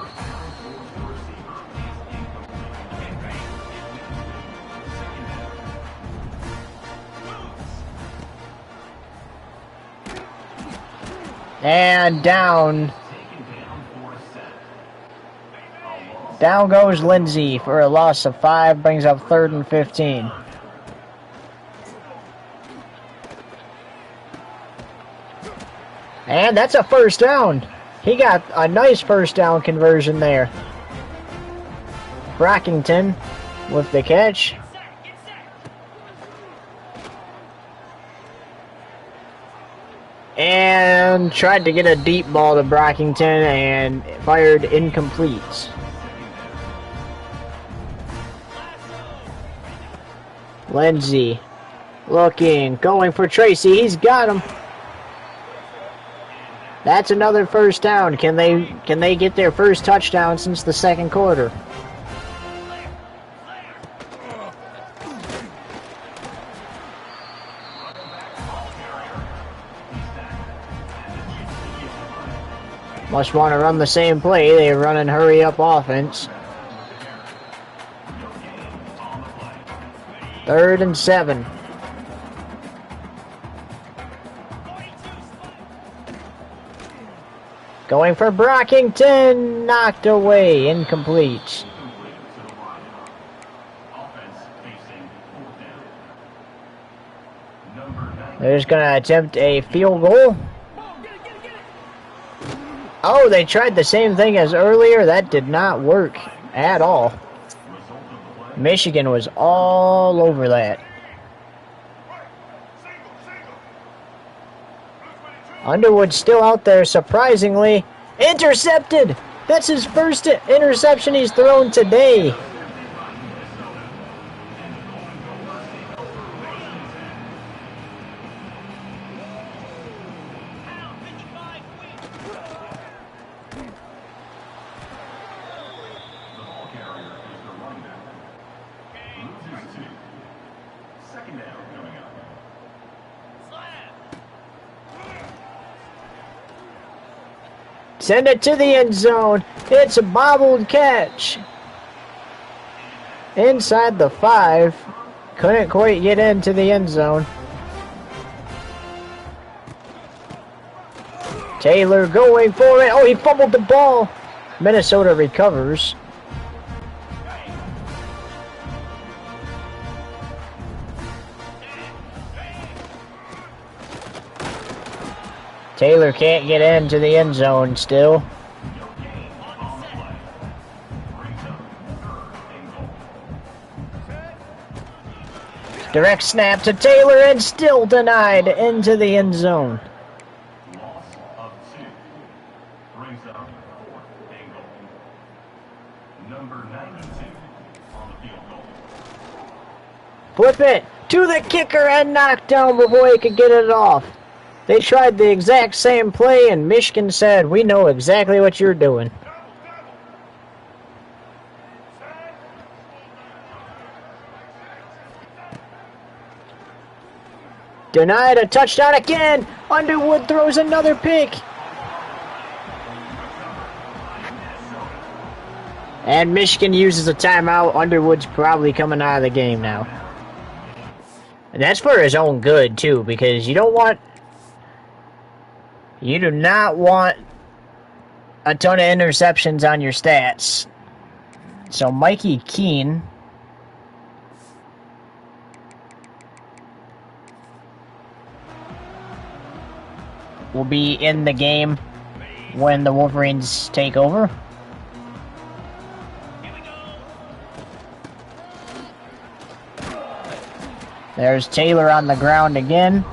S1: And down. Down goes Lindsay for a loss of 5, brings up 3rd and 15. And that's a first down. He got a nice first down conversion there. Brockington with the catch. And tried to get a deep ball to Brockington and fired incomplete. Lindsay looking, going for Tracy. He's got him. That's another first down. Can they get their first touchdown since the second quarter? Must want to run the same play. They're running hurry-up offense. 3rd and 7. Going for Brockington. Knocked away. Incomplete. They're just going to attempt a field goal. Oh, they tried the same thing as earlier. That did not work at all. Michigan was all over that. Underwood's still out there, surprisingly. Intercepted! That's his first interception he's thrown today. Send it to the end zone. It's a bobbled catch. Inside the 5. Couldn't quite get into the end zone. Taylor going for it. Oh, he fumbled the ball. Minnesota recovers. Taylor can't get into the end zone still. Direct snap to Taylor and still denied into the end zone.
S2: Loss of 2. Brings up 4th and goal. Number 92 on the field goal.
S1: Flip it to the kicker and knocked down before he could get it off. They tried the exact same play, and Michigan said, "We know exactly what you're doing." Denied a touchdown again. Underwood throws another pick. And Michigan uses a timeout. Underwood's probably coming out of the game now. And that's for his own good, too, because you do not want a ton of interceptions on your stats. So Mikey Keene will be in the game when the Wolverines take over. There's Taylor on the ground again.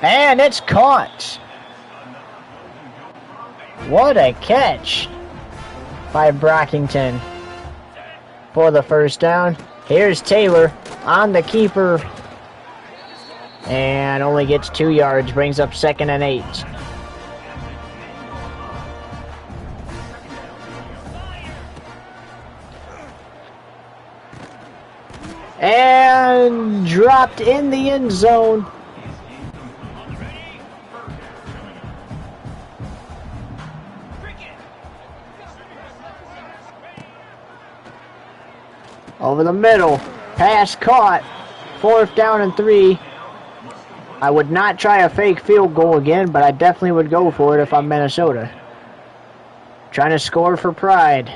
S1: And it's caught. What a catch by Brockington for the first down. Here's Taylor on the keeper and only gets 2 yards, brings up 2nd and 8. And dropped in the end zone. Over the middle. Pass caught. 4th down and 3. I would not try a fake field goal again, but I definitely would go for it if I'm Minnesota. Trying to score for pride.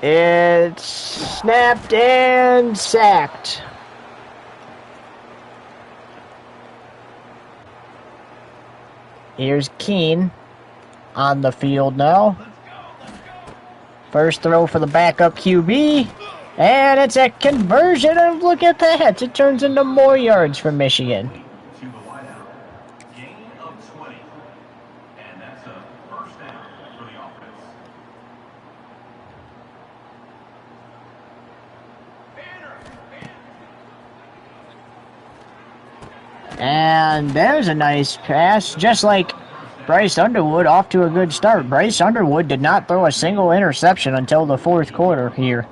S1: It's snapped and sacked. Here's Keene on the field now. First throw for the backup QB. And it's a conversion, and look at that. It turns into more yards for Michigan.
S2: To the wideout. Gain of 20. And that's a first down for the offense.
S1: And there's a nice pass, just like Bryce Underwood, off to a good start. Bryce Underwood did not throw a single interception until the fourth quarter here.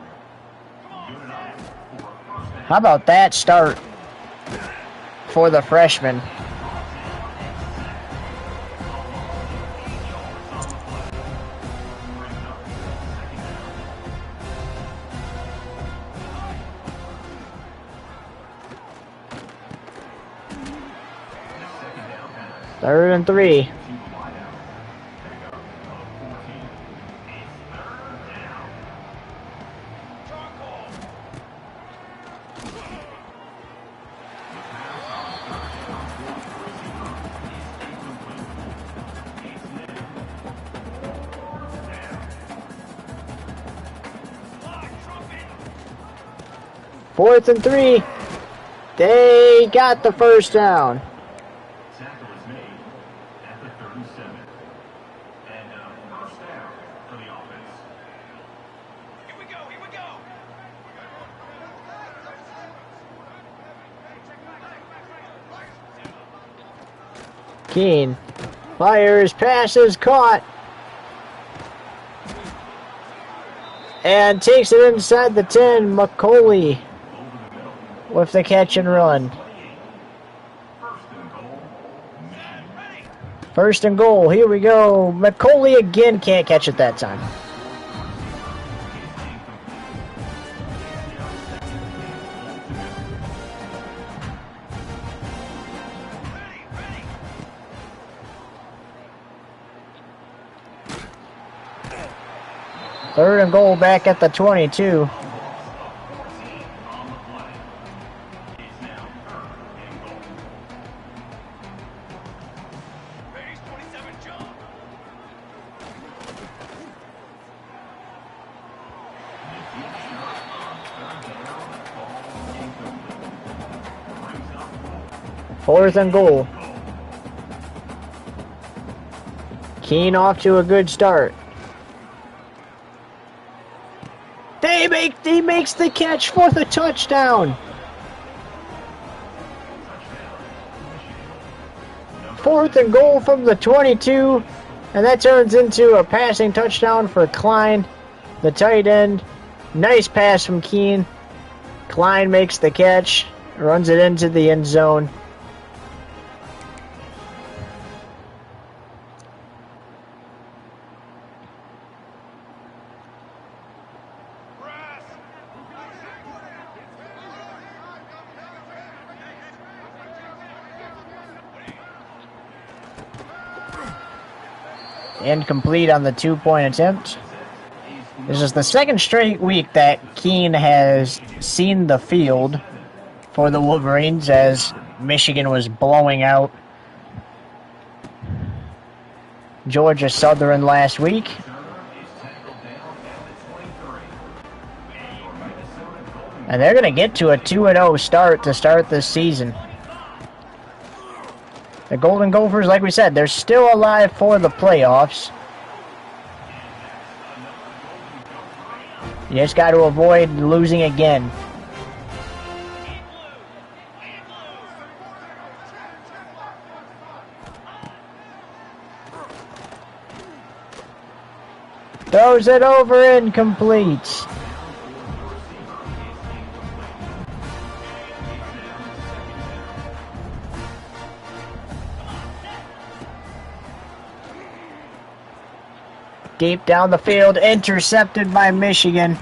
S1: How about that start for the freshman? Third and 3. Fourth and 3. They got the first down.
S2: Tackle is made at the 37. And first down for the offense. Here we go, here we go.
S1: Keene fires, passes, caught. And takes it inside the 10. McCauley with the catch and run. First and goal. Here we go. McCauley again can't catch it that time. Third and goal back at the 22. Fourth and goal. Keene off to a good start. He makes the catch for the touchdown. Fourth and goal from the 22, and that turns into a passing touchdown for Klein, the tight end. Nice pass from Keene. Klein makes the catch, runs it into the end zone. Incomplete on the 2-point attempt. This is the second straight week that Keene has seen the field for the Wolverines as Michigan was blowing out Georgia Southern last week. And they're going to get to a 2-0 start to start this season. The Golden Gophers, like we said, they're still alive for the playoffs. You just got to avoid losing again. Throws it over, incomplete. Deep down the field, intercepted by Michigan.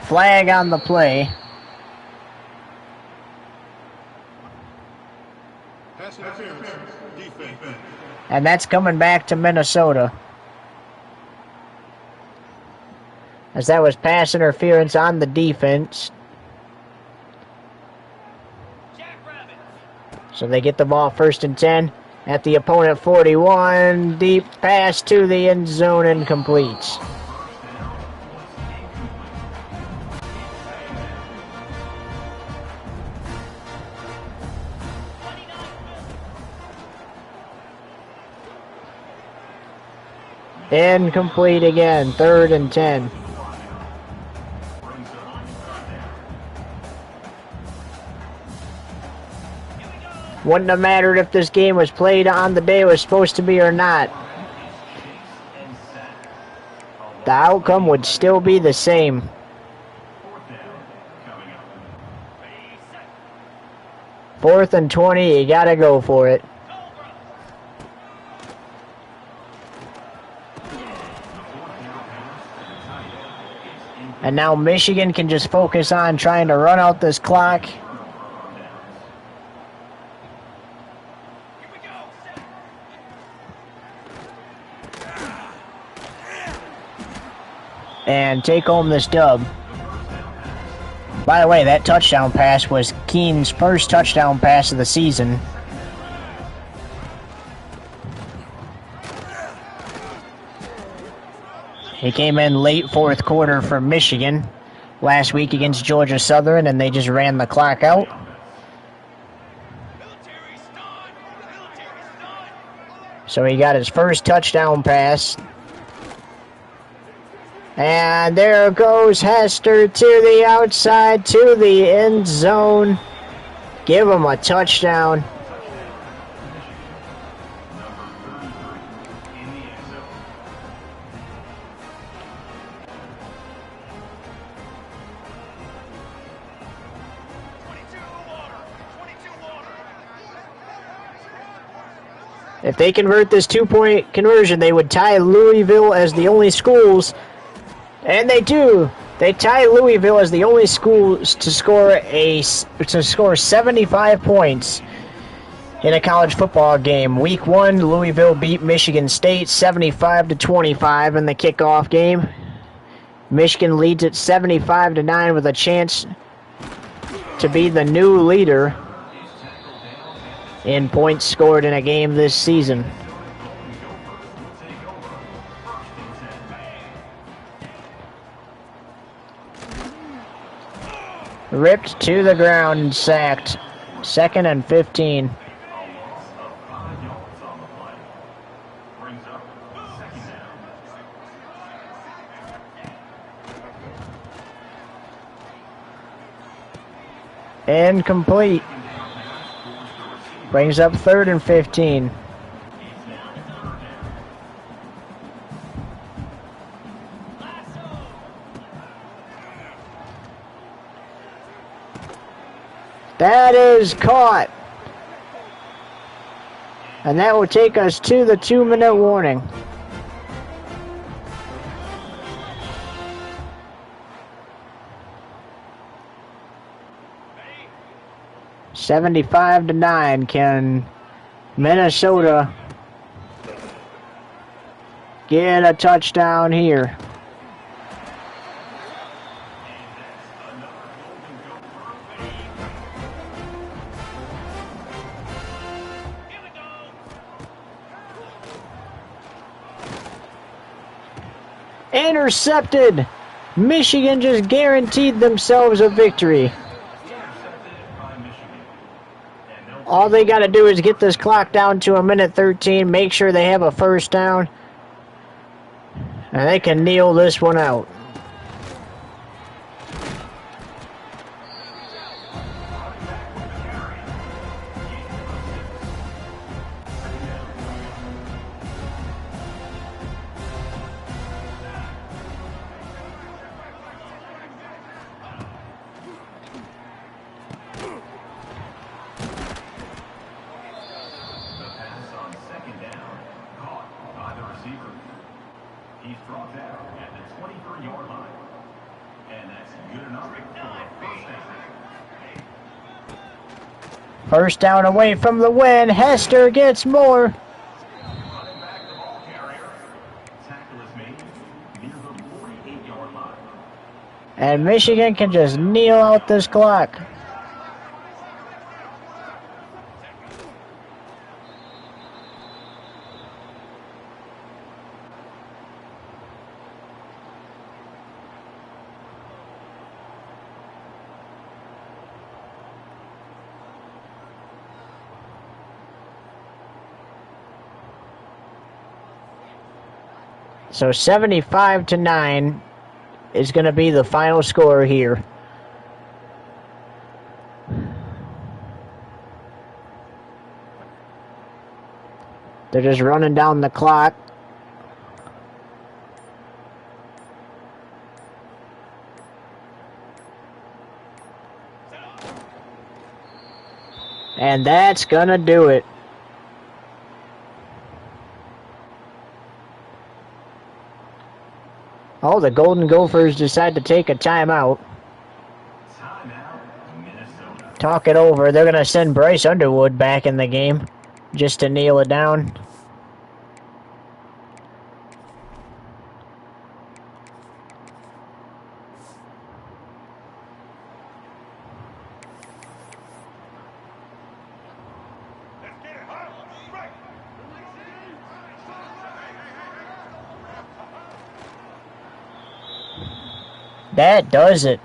S1: Flag on the play. And that's coming back to Minnesota. As that was pass interference on the defense. So they get the ball first and 10. at the opponent 41. Deep pass to the end zone, incomplete. Incomplete again, 3rd and 10. Wouldn't have mattered if this game was played on the day it was supposed to be or not. The outcome would still be the same. 4th and 20, you gotta go for it. And now Michigan can just focus on trying to run out this clock. And take home this dub. By the way, that touchdown pass was Keene's first touchdown pass of the season. He came in late 4th quarter for Michigan last week against Georgia Southern, and they just ran the clock out. So he got his first touchdown pass. And there goes Hester to the outside, to the end zone. Give him a touchdown. If they convert this 2-point conversion, they would tie Louisville as the only schools. And they do. They tie Louisville as the only schools to score 75 points in a college football game. Week 1, Louisville beat Michigan State 75-25 in the kickoff game. Michigan leads at 75-9 with a chance to be the new leader in points scored in a game this season. Ripped to the ground and sacked. 2nd and 15. Incomplete. Brings up 3rd and 15. That is caught. And that will take us to the 2-minute warning. (75-9). Can Minnesota get a touchdown here? Intercepted. Michigan just guaranteed themselves a victory. All they got to do is get this clock down to 1:13, make sure they have a first down, and they can kneel this one out.
S2: He's brought down at the 23-yard line. And that's good enough for a first down.
S1: First down away from the win. Hester gets more.
S2: Running back the ball carrier. Tackle is made near the 48-yard line.
S1: And Michigan can just kneel out this clock. So 75-9 is going to be the final score here. They're just running down the clock. And that's going to do it. Oh, the Golden Gophers decide to take a timeout.
S2: Timeout, Minnesota.
S1: Talk it over. They're going to send Bryce Underwood back in the game just to kneel it down. That does it.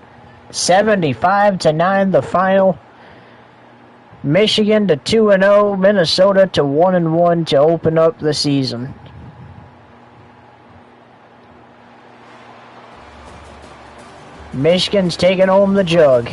S1: 75-9 the final. Michigan to 2-0, Minnesota to 1-1 to open up the season. Michigan's taking home the jug.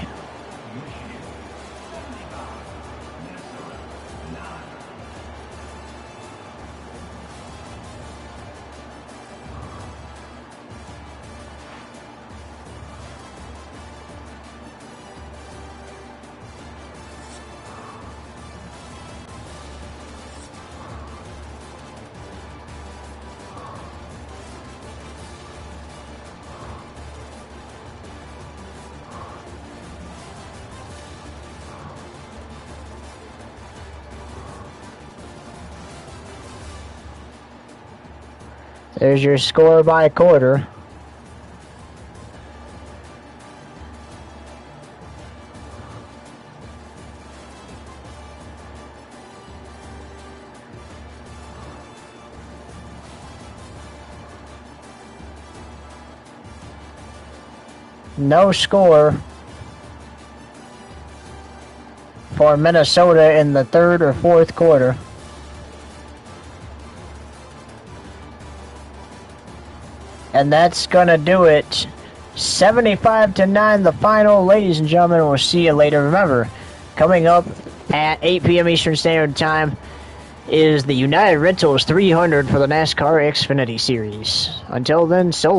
S1: There's your score by quarter. No score for Minnesota in the third or fourth quarter. And that's going to do it. 75-9 the final. Ladies and gentlemen, we'll see you later. Remember, coming up at 8 p.m. Eastern Standard Time is the United Rentals 300 for the NASCAR Xfinity Series. Until then, so long.